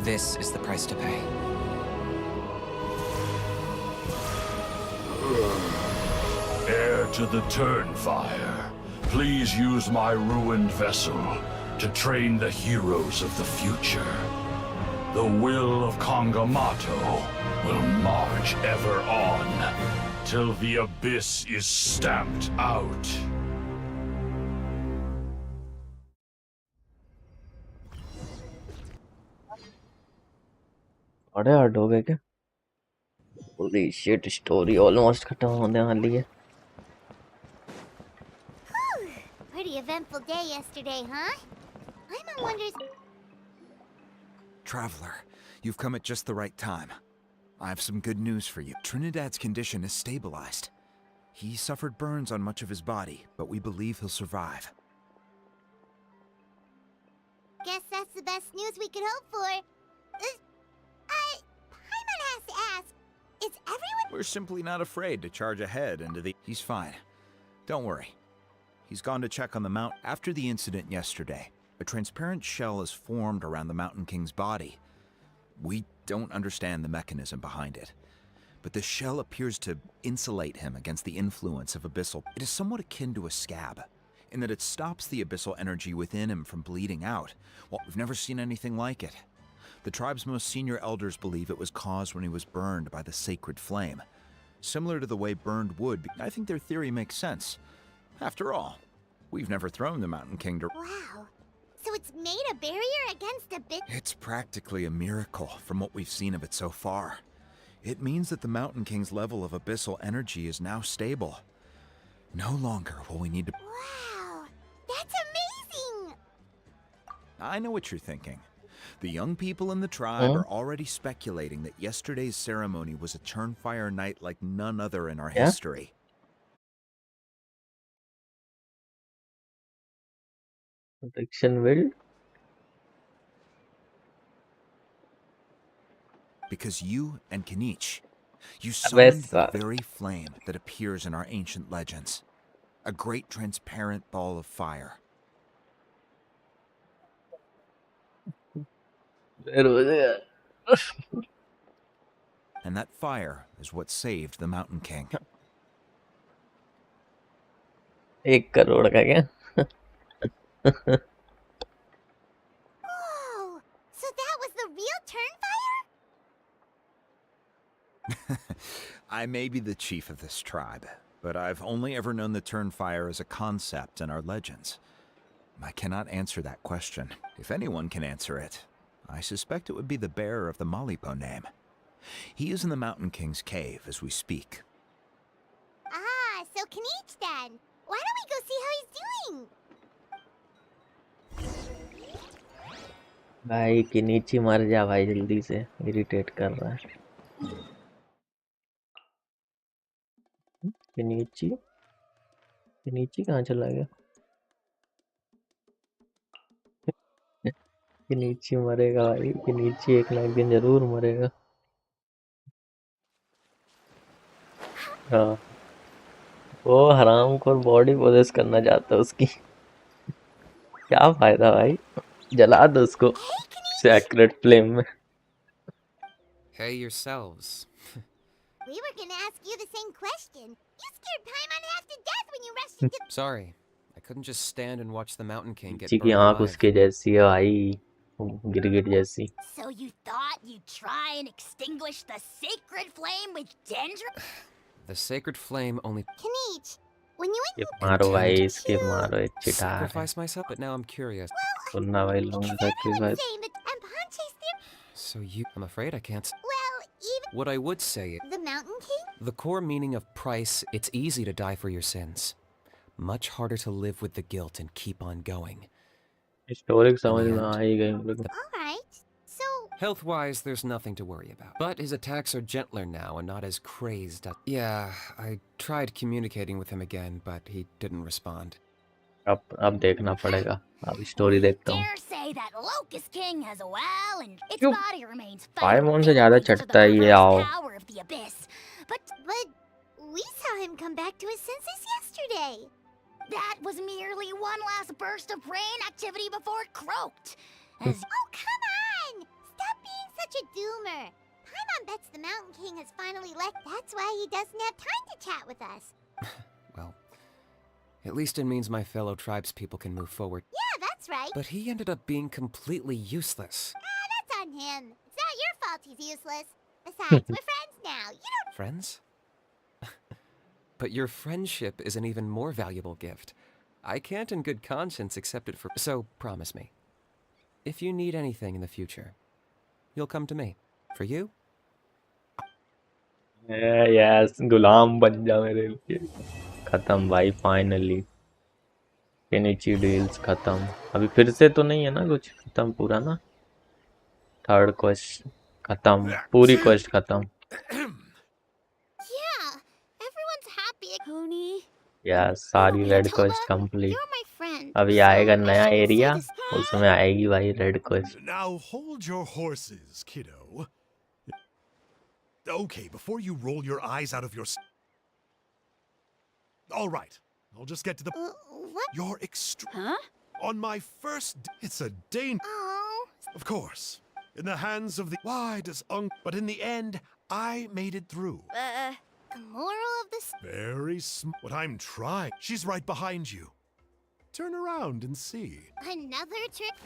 This is the price to pay. Heir to the Turnfire, Please use my ruined vessel to train the heroes of the future. The will of Kongamato will march ever on till the abyss is stamped out. बड़े hard हो गए क्या? Holy shit, story almost खत्म होने वाली है. Pretty eventful day yesterday, huh? Paimon wonders... Traveler, you've come at just the right time. I have some good news for you. Trinidad's condition is stabilized. He suffered burns on much of his body, but we believe he'll survive. Guess that's the best news we could hope for. Paimon has to ask, is everyone... We're simply not afraid to charge ahead into the... He's fine. Don't worry. He's gone to check on the mount. After the incident yesterday, a transparent shell is formed around the Mountain King's body. We don't understand the mechanism behind it, but the shell appears to insulate him against the influence of abyssal. It is somewhat akin to a scab, in that it stops the abyssal energy within him from bleeding out. Well, we've never seen anything like it. The tribe's most senior elders believe it was caused when he was burned by the sacred flame. Similar to the way burned wood, I think their theory makes sense. After all, we've never thrown the Mountain King to... Wow. So it's made a barrier against a bit... It's practically a miracle from what we've seen of it so far. It means that the Mountain King's level of abyssal energy is now stable. No longer will we need to... Wow. That's amazing! I know what you're thinking. The young people in the tribe are already speculating that yesterday's ceremony was a Turnfire night like none other in our history. Protection build. Because you and Kenichi, you summoned the very flame that appears in our ancient legends. A great transparent ball of fire. And that fire is what saved the Mountain King. 1 crore का क्या? Whoa! So that was the real Turnfire? I may be the chief of this tribe, but I've only ever known the Turnfire as a concept in our legends. I cannot answer that question. If anyone can answer it, I suspect it would be the bearer of the Malipo name. He is in the Mountain King's cave as we speak. Ah, so Kenichi then. Why don't we go see how he's doing? भाई किनीची मर जा भाई जल्दी से irritate कर रहा है किनीची किनीची कहाँ चला गया किनीची मरेगा भाई किनीची एक ना एक दिन जरूर मरेगा हाँ वो हराम को बॉडी पोजेस करना चाहता है उसकी क्या फायदा भाई जला दो उसको सैक्रेड फ्लेम में Hey yourselves. We were gonna ask you the same question. You scared Paimon half to death when you rushed into... Sorry. I couldn't just stand and watch the Mountain King get किसी की burned आँख alive. उसके जैसी है भाई गिरगिट जैसी So you thought you'd try and extinguish the sacred flame with Dendra? The sacred flame only... Kenichi, when you ये मारो भाई इसके मारो एक चिटा है sacrifice myself, but now I'm curious. सुनना भाई लोगों का sacrifice saying that and Ponche's theory... So you... I'm afraid I can't... Well, even... What I would say... The Mountain King? The core meaning of price, it's easy to die for your sins. Much harder to live with the guilt and keep on going. Historic समझ में आ ही गई हम लोग Alright, so... Health-wise, there's nothing to worry about. But his attacks are gentler now and not as crazed. Yeah, I tried communicating with him again, but he didn't respond. अब देखना पड़ेगा अब story देखता हूँ Dare say that Locust King has a well and its क्यों body remains पाइमोन से ज्यादा चटता है ये आओ power of the abyss. But we saw him come back to his senses yesterday. that was merely one last burst of brain activity before it croaked. As Oh, come on! Stop being such a doomer. Paimon bets the Mountain King has finally left. That's why he doesn't have time to chat with us. Well, At least it means my fellow tribespeople can move forward. Yeah, that's right. But he ended up being completely useless. That's on him. It's not your fault he's useless. Besides, we're friends now. You don't. Friends? But your friendship is an even more valuable gift. I can't in good conscience accept it for... So, promise me. If you need anything in the future, you'll come to me. For you? Yes गुलाम बन जा मेरे लिए। खत्म भाई finally. फिनिची deals खत्म। अभी फिर से तो नहीं है ना कुछ? खत्म पूरा ना? थर्ड क्वेस्ट खत्म, पूरी क्वेस्ट खत्म। Yeah, everyone's happy. Pony. Yes सारी red quest complete. You're my friend. अभी so आएगा I नया shouldn't say एरिया, this. उसमें आएगी भाई red quest. Now hold your horses, kiddo. Okay, before you roll your eyes out of your... All right, I'll just get to the... What? You're extra... Huh? On my first... It's a danger... Oh. Of course. In the hands of the... Why does But in the end, I made it through. The moral of this. Very What I'm trying... She's right behind you. Turn around and see. Another trick.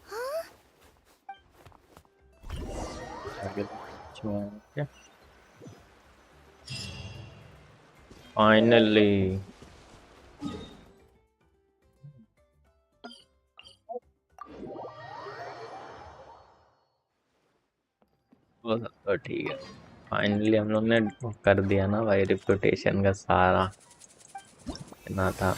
Huh? Finally तो ठीक है। Finally हम लोग ने कर दिया ना भाई रेपुटेशन का सारा ना था।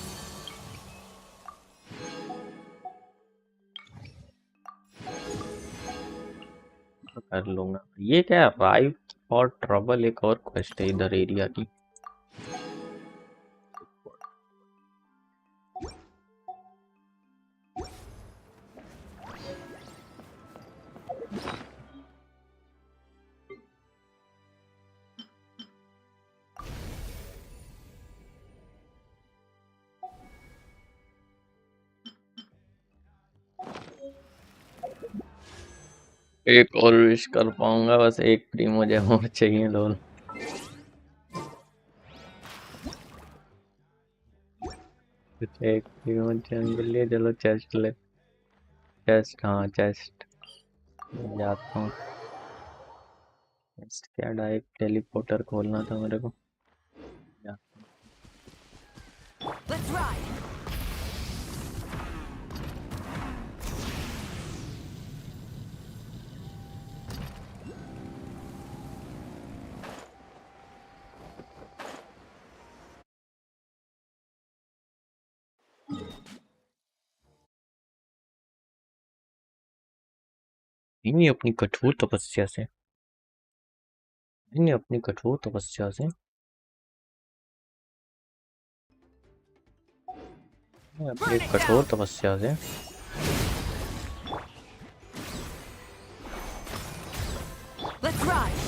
तो कर लूंगा। ये क्या है? राइव फॉर ट्रबल एक और क्वेस्ट है इधर एरिया की। एक और विश कर पाऊंगा, बस एक फ्री मुझे और चाहिए लोल। कुछ एक फ्री मुझे मिल लिया। चलो चेस्ट ले, चेस्ट, हाँ चेस्ट जाता हूँ। चेस्ट क्या, डायरेक्ट टेलीपोर्टर खोलना था मेरे को। Let's ride. नहीं अपनी कठोर तपस्या से, नहीं अपनी कठोर तपस्या से, अपनी कठोर तपस्या से। Let's ride.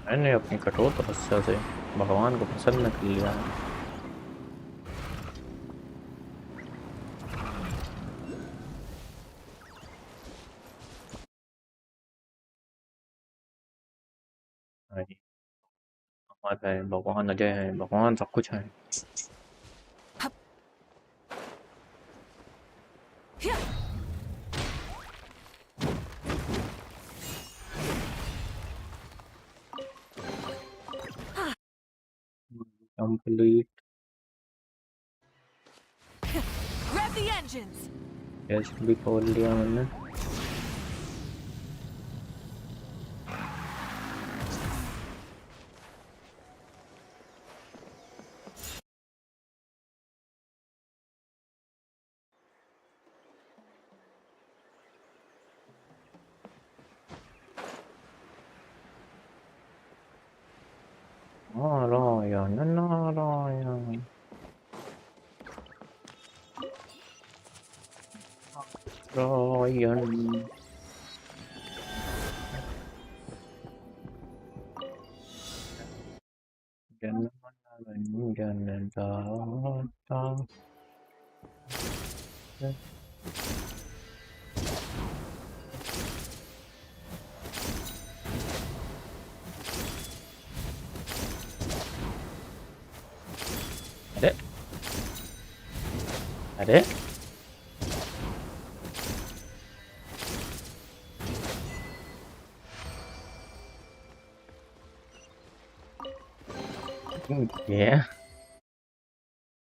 मैंने अपनी कठोर तपस्या से भगवान को प्रसन्न कर लिया है। हमारा है भगवान, अजय है भगवान, सब कुछ है। Complete. Grab the engines. Test भी खोल लिया मैंने। नारायण नारायण नारायण। जन जन दाता अरे अरे ये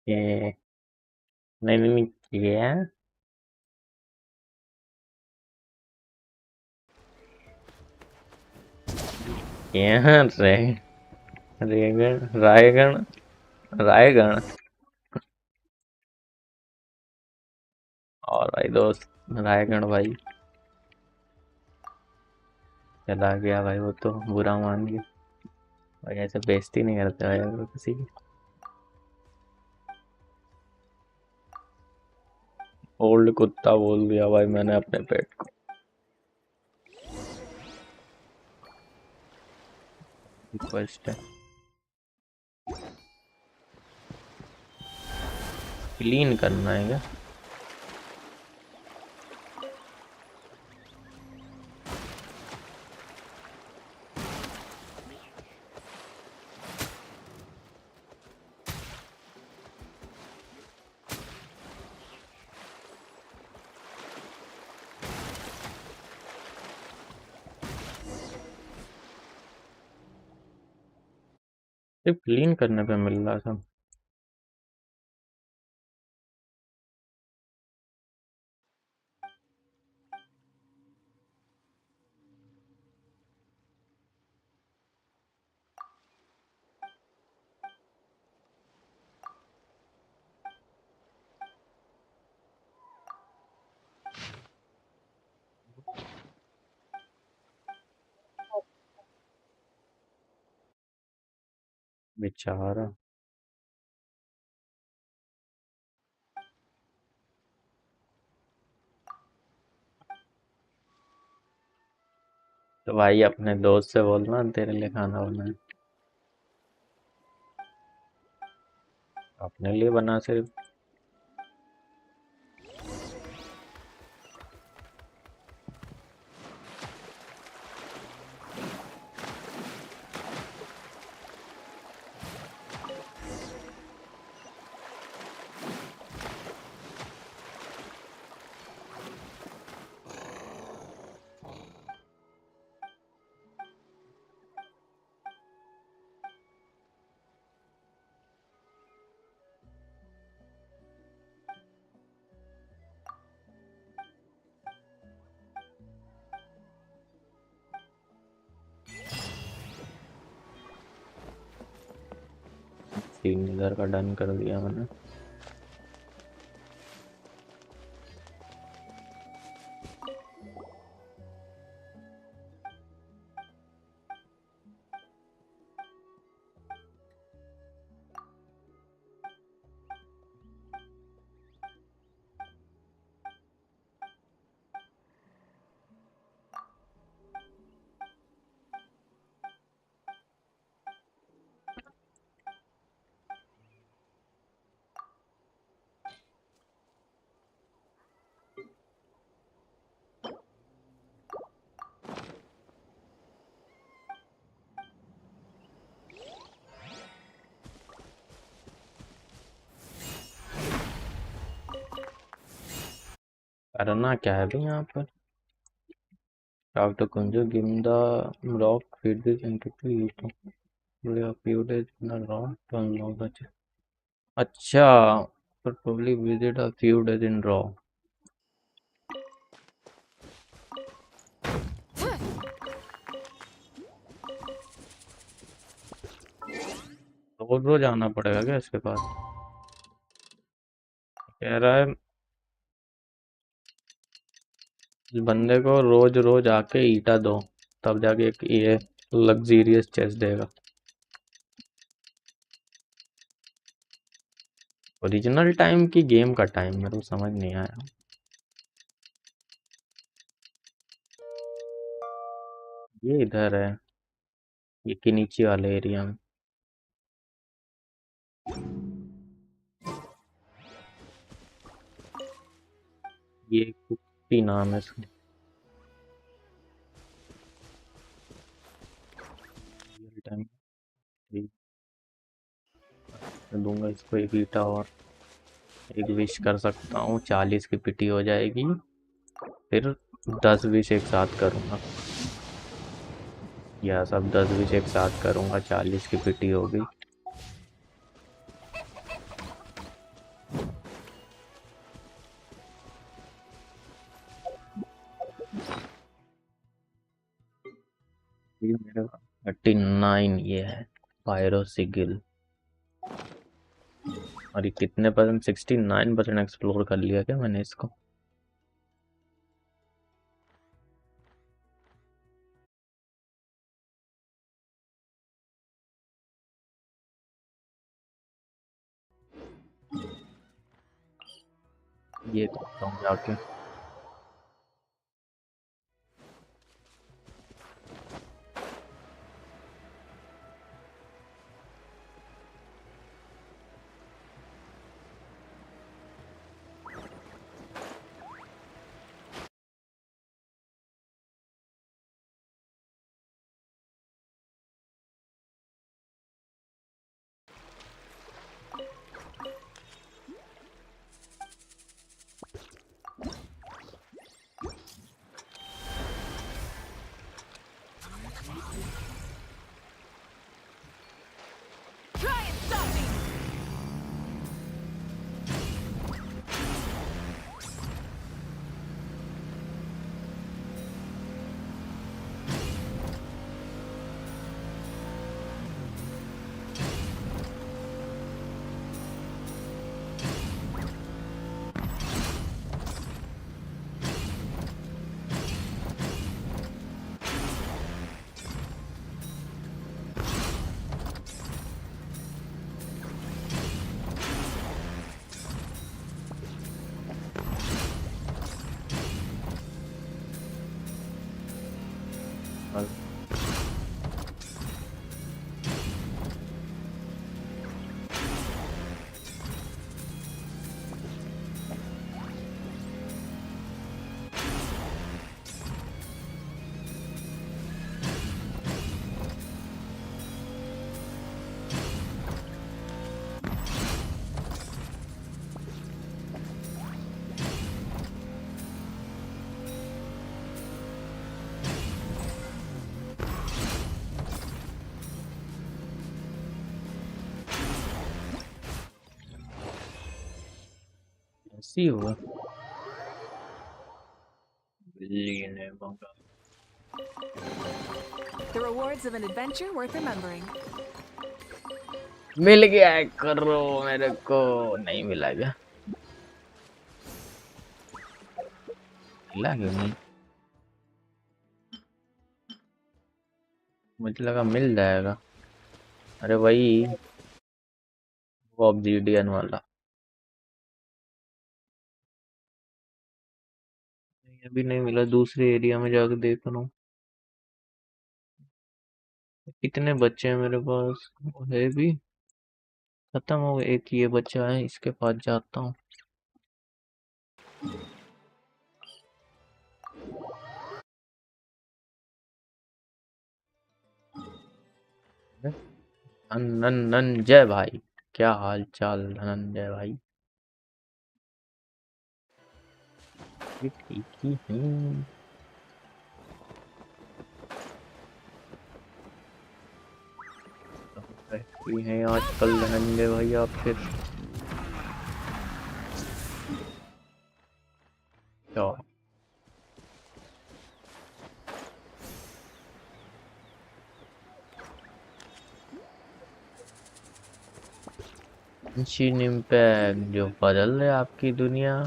ये नहीं नहीं नहीं ये यहाँ रेगण रायगण रायगण और भाई दोस्त रायगण भाई चला गया भाई, वो तो बुरा मान गया भाई। ऐसे बेइज्जती नहीं करते भाई अगर किसी की। ओल्ड कुत्ता बोल दिया भाई मैंने अपने पेट को। रिक्वेस्ट है, क्लीन करना है क्या? सिर्फ क्लीन करने पे मिल रहा था। बेचारा तो भाई अपने दोस्त से बोलना तेरे लिए खाना बनाए, अपने लिए बना सिर्फ। सीन इधर का डन कर दिया मैंने। करना क्या है भाई यहाँ पर? After Kunjo, give the rock, feed this entity, use to play a few days in the rock to unlock the chest. अच्छा, but probably visit a few days in raw. रोज रोज आना पड़ेगा क्या इसके पास? कह रहा है इस बंदे को रोज रोज आके ईटा दो, तब जाके एक ये लग्जीरियस चेस्ट देगा। ओरिजिनल टाइम की गेम का टाइम मेरे को समझ नहीं आया। ये इधर है, ये के नीचे वाले एरिया में। ये कुप्पी नाम है इसका। रियल टाइम मैं दूंगा इसको एक ईटा और एक विश कर सकता हूँ, 40 की पिटी हो जाएगी। फिर 10 विश एक साथ करूँगा, या सब 10 विश एक साथ करूँगा, 40 की पिटी हो गई। ये मेरा 39 ये है पायरो सिगिल। और ये कितने परसेंट? 69% एक्सप्लोर कर लिया क्या मैंने इसको? ये करता हूँ जाके। Try and stop me! ऐसी हुआ बिल्ली ने मंगा। The rewards of an adventure worth remembering. मिल गया है करो मेरे को। नहीं मिला क्या? मिला क्यों नहीं? मुझे लगा मिल जाएगा। अरे वही वो ऑब्सीडियन वाला। अभी नहीं मिला, दूसरे एरिया में जाकर देख रहा हूँ। कितने बच्चे हैं मेरे पास? वो है भी खत्म हो गए, एक ये बच्चा है, इसके पास जाता हूँ। धनंजय भाई, क्या हाल चाल धनंजय भाई? ये ठीक ही है। रहती हैं आजकल धनंजय भाई आप फिर? क्या Genshin इम्पैक्ट जो बदल रहे आपकी दुनिया।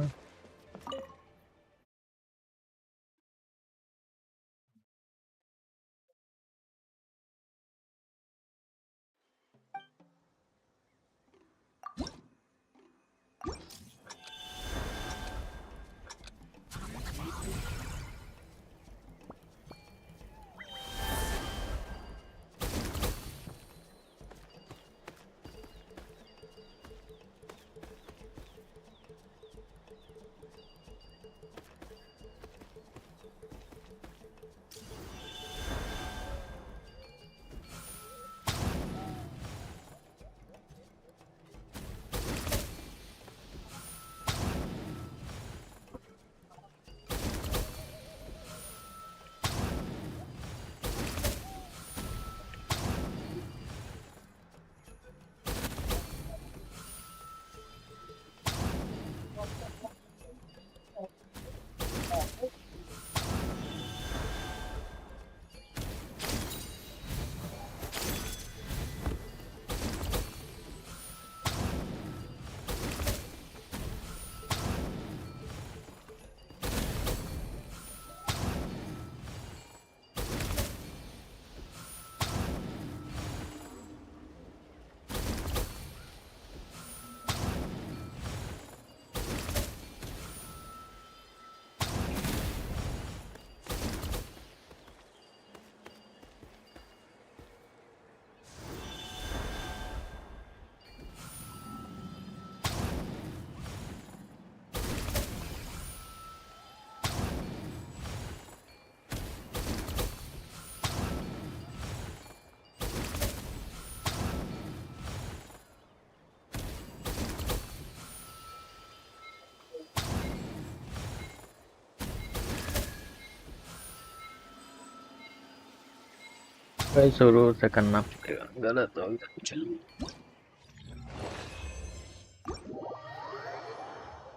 फिर शुरू से करना पड़ेगा, गलत हो गया। चलो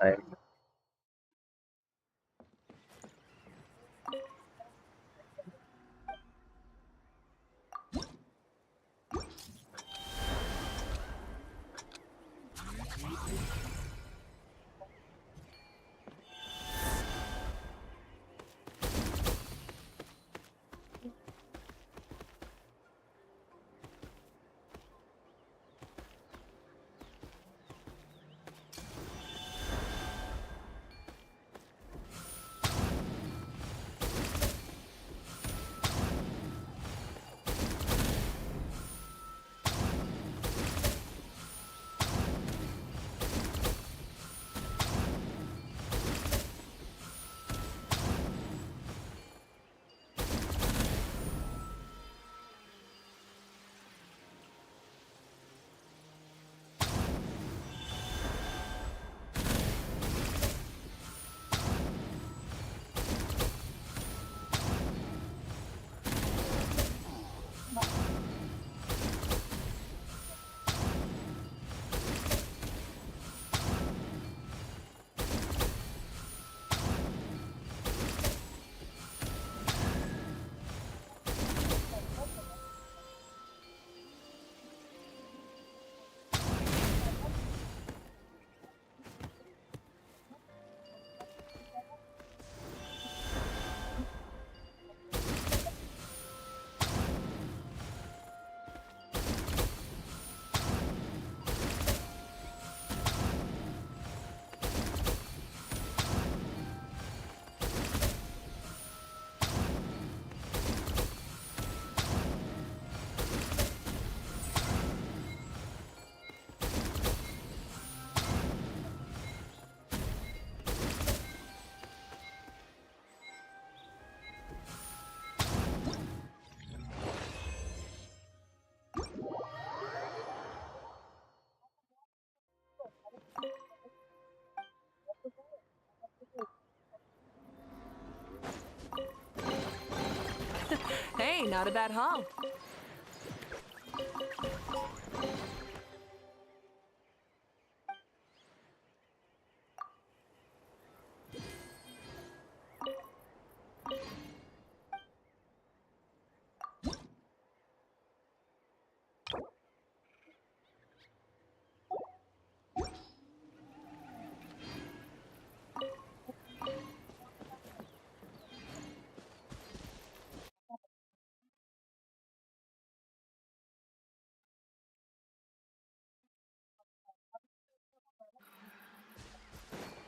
आए। Hey, not a bad haul.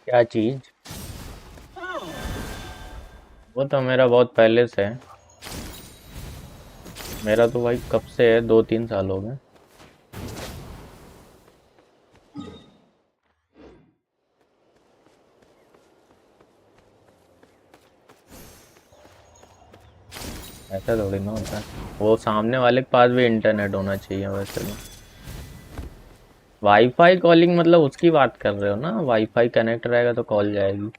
क्या चीज? वो तो मेरा बहुत पहले से है। मेरा तो भाई कब से है, 2-3 साल हो गए। ऐसा थोड़ी ना होता है, वो सामने वाले के पास भी इंटरनेट होना चाहिए वैसे तो। वाईफाई कॉलिंग मतलब उसकी बात कर रहे हो ना? वाईफाई कनेक्ट रहेगा तो कॉल जाएगी।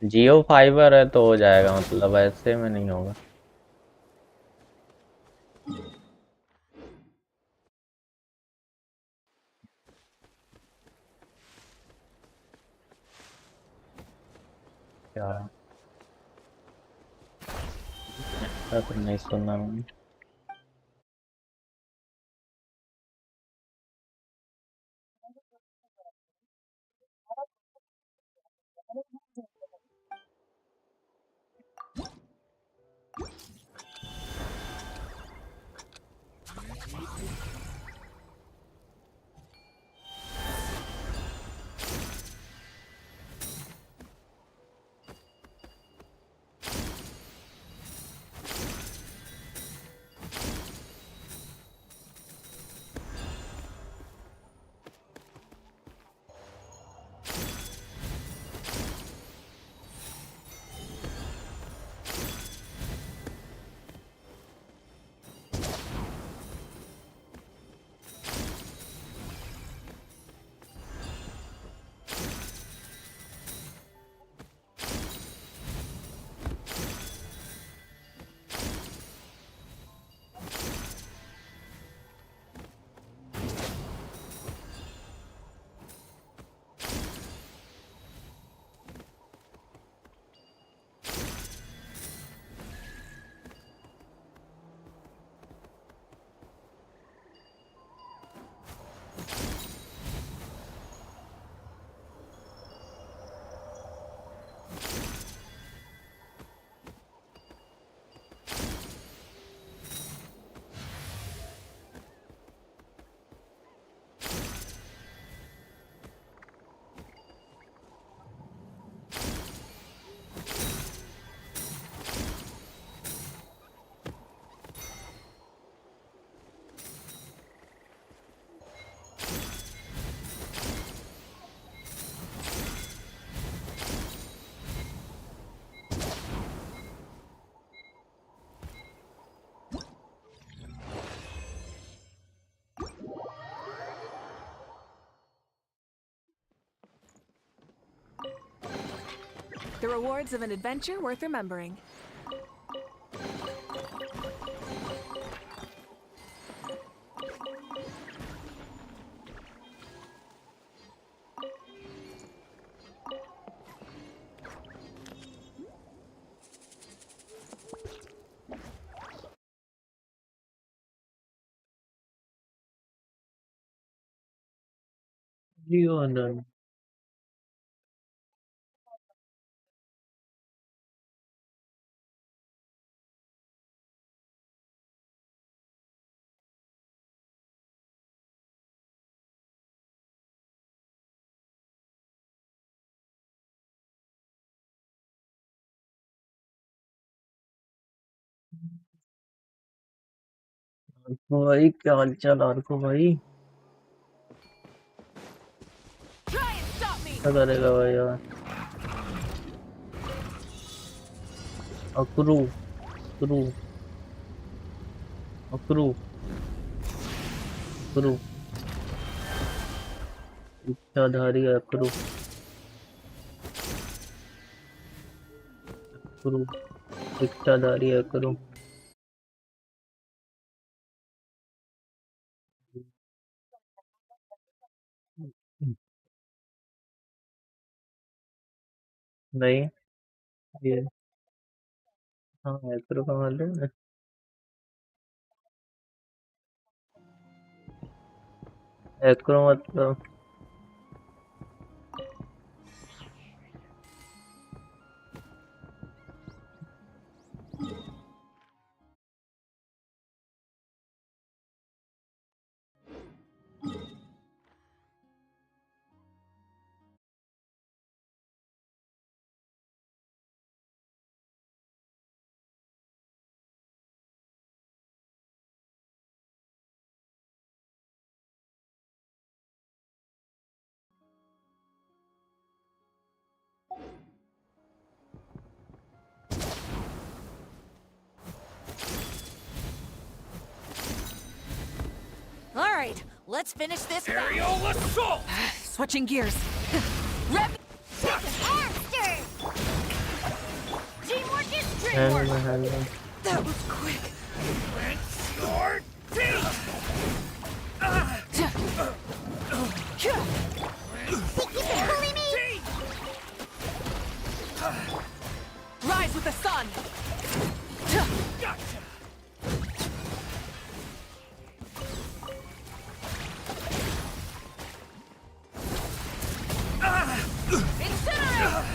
जियो फाइबर है तो हो जाएगा, मतलब ऐसे में नहीं होगा। क्या? ऐसा तो नहीं सुना मैंने। The rewards of an adventure worth remembering. जीवन भाई क्या हाल चाल और को भाई Try and stop me! क्या करेगा भाई यार अकरू अकरू अकरू अकरू इच्छाधारी अकरू अकरू इच्छाधारी अकरू नहीं ये हाँ अकरू का मालूम है अकरू मतलब All right, let's finish this. Aerial assault! Switching gears. Rev. After! Teamwork is hand dreamwork. में हैंड में That was quick. Your teeth! He keeps pulling me! Rise with the sun. Gotcha! Incinerate!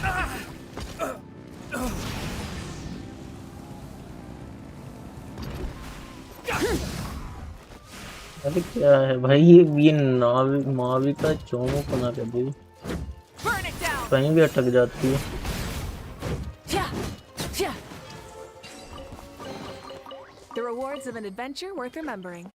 अरे क्या है भाई ये नावी मावी का चोमो बना के भाई Burn it down. कहीं भी अटक जाती है Yeah. The rewards of an adventure worth remembering.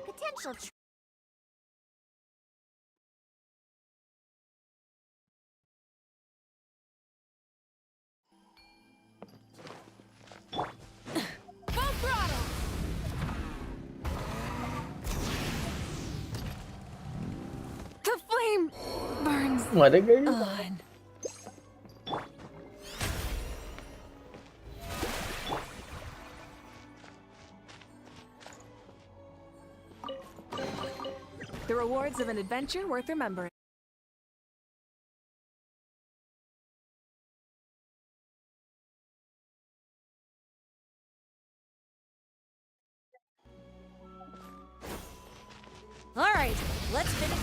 Potential Full throttle. The flame burns मर गई on. The rewards of an adventure worth remembering. All right, let's finish.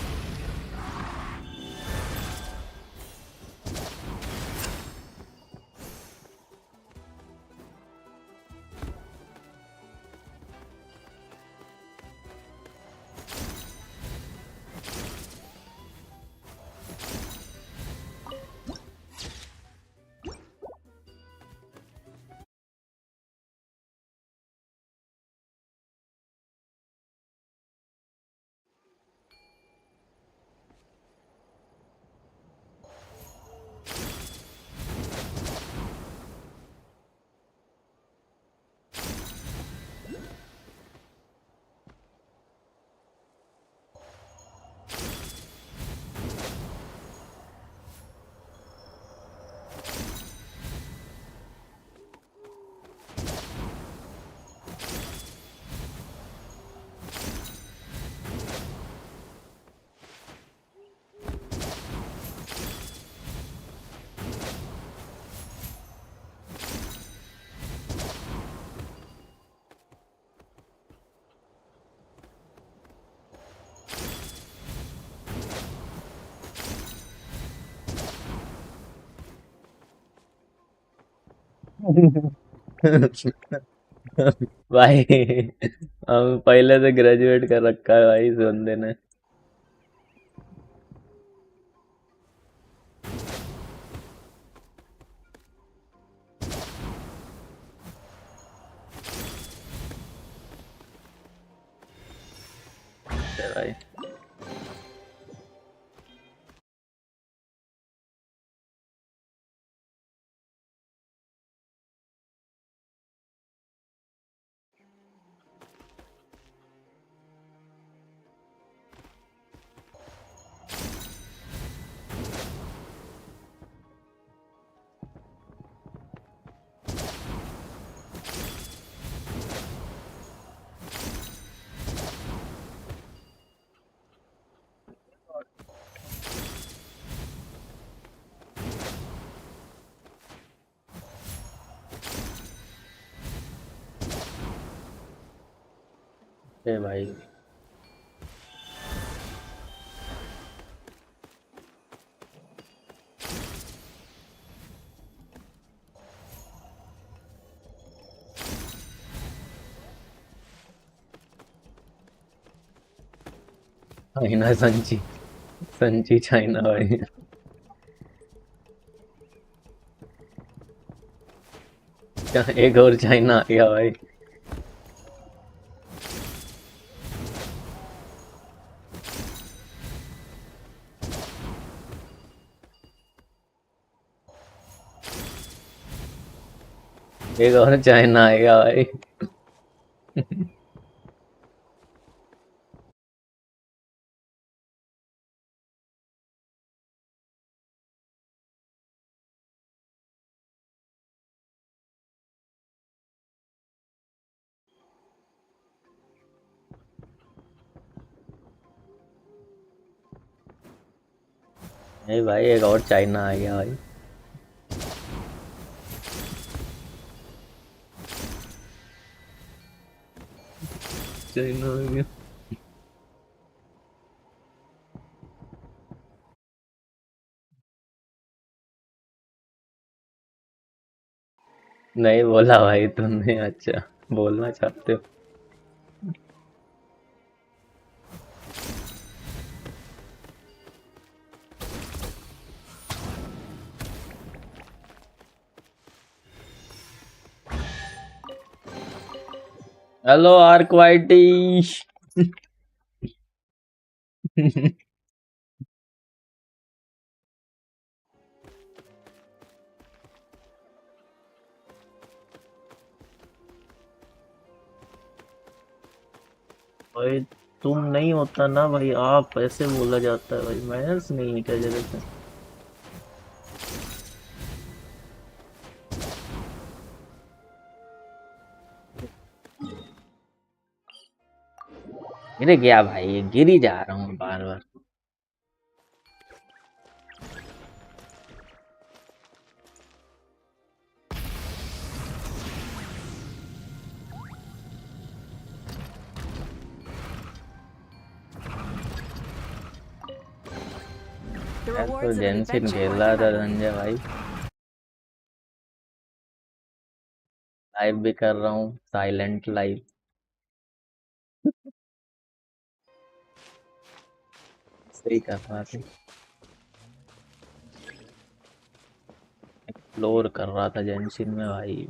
भाई हम पहले से ग्रेजुएट कर रखा है भाई इस बंदे ने। भाई ए भाई चाइना संची संची चाइना भाई। एक और चाइना आ गया भाई। एक और चाइना आएगा भाई। नहीं भाई एक और चाइना आ गया भाई। चाइना आ गया। नहीं बोला भाई तुमने, अच्छा बोलना चाहते हो। हेलो आर्कवाइटी। भाई तुम नहीं होता ना भाई, आप ऐसे बोला जाता है भाई, मैनर्स नहीं है क्या जरूरत है। गिर गया भाई, गिर ही जा रहा हूँ बार बार। मैं तो rewards of an Genshin adventure खेल like रहा a था medal. संजय भाई, लाइव भी कर रहा हूँ, साइलेंट लाइव। सही कर रहा था, एक्सप्लोर कर रहा था जेनशिन में भाई।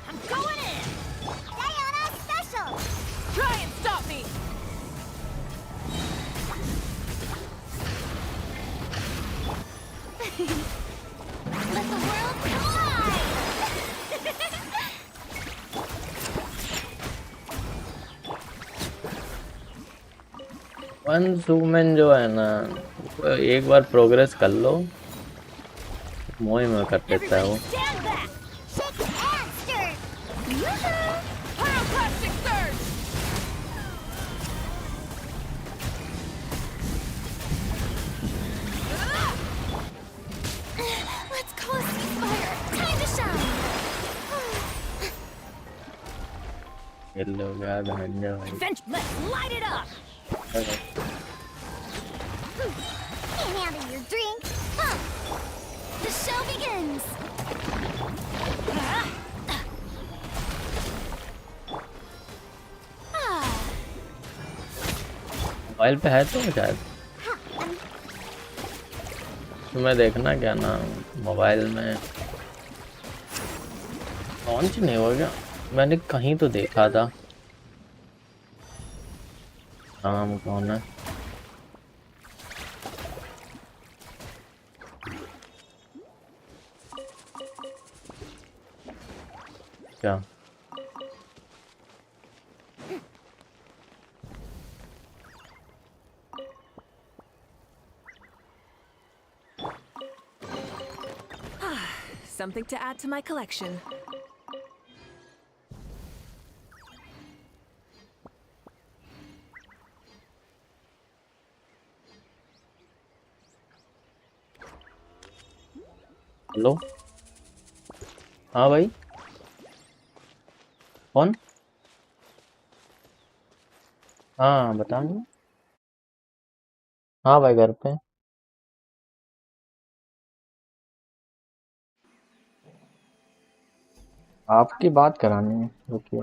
I'm going in! Diana special! Try and stop me! Let the world collide! Once women जो है ना, एक बार प्रोग्रेस कर लो, मोए में कर देता है Everybody वो। stand back! Shake and stir! Woohoo! Pyroclastic surge! Let's call a ceasefire! Time to shine! खेल लोगे धनंजय भाई। Let's light it up! Can't handle your drink! Huh. The show begins! Mobile पे है तो शायद, तुम्हें देखना क्या ना, मोबाइल में लॉन्च नहीं हो गया, मैंने कहीं तो देखा था। नाम कौन है? क्या Something to add to my collection. Hello, हाँ भाई, कौन? हाँ बताओ। हाँ भाई घर पे। आपकी बात करानी है, रुकिए।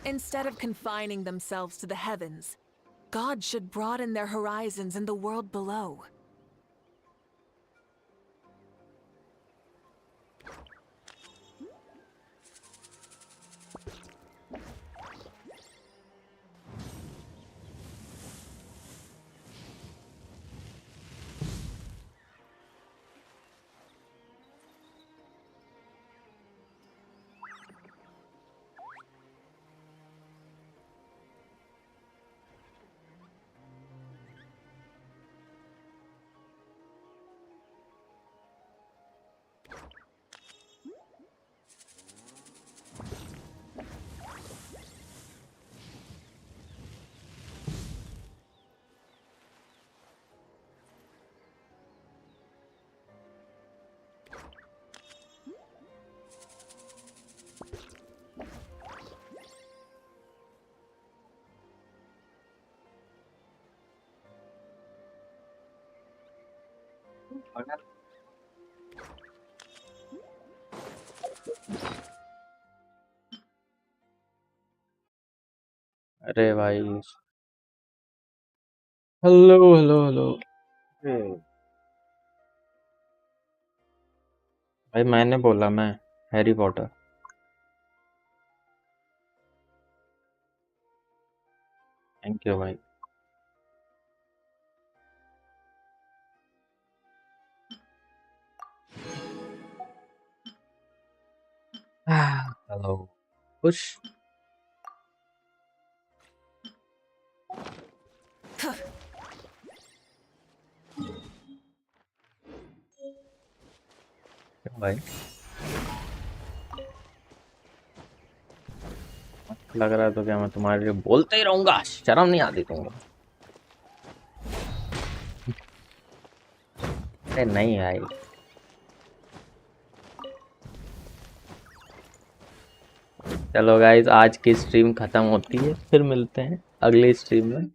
Instead of confining themselves to the heavens, God should broaden their horizons in the world below. अरे भाई, हेलो हेलो हेलो। भाई मैंने बोला, मैं हैरी पॉटर। थैंक यू भाई। हेलो खुश। क्यों भाई, लग रहा है तो क्या मैं तुम्हारे लिए बोलते ही रहूंगा? शर्म नहीं आती तुमको? अरे नहीं भाई। चलो गाइज, आज की स्ट्रीम खत्म होती है, फिर मिलते हैं अगली स्ट्रीम में।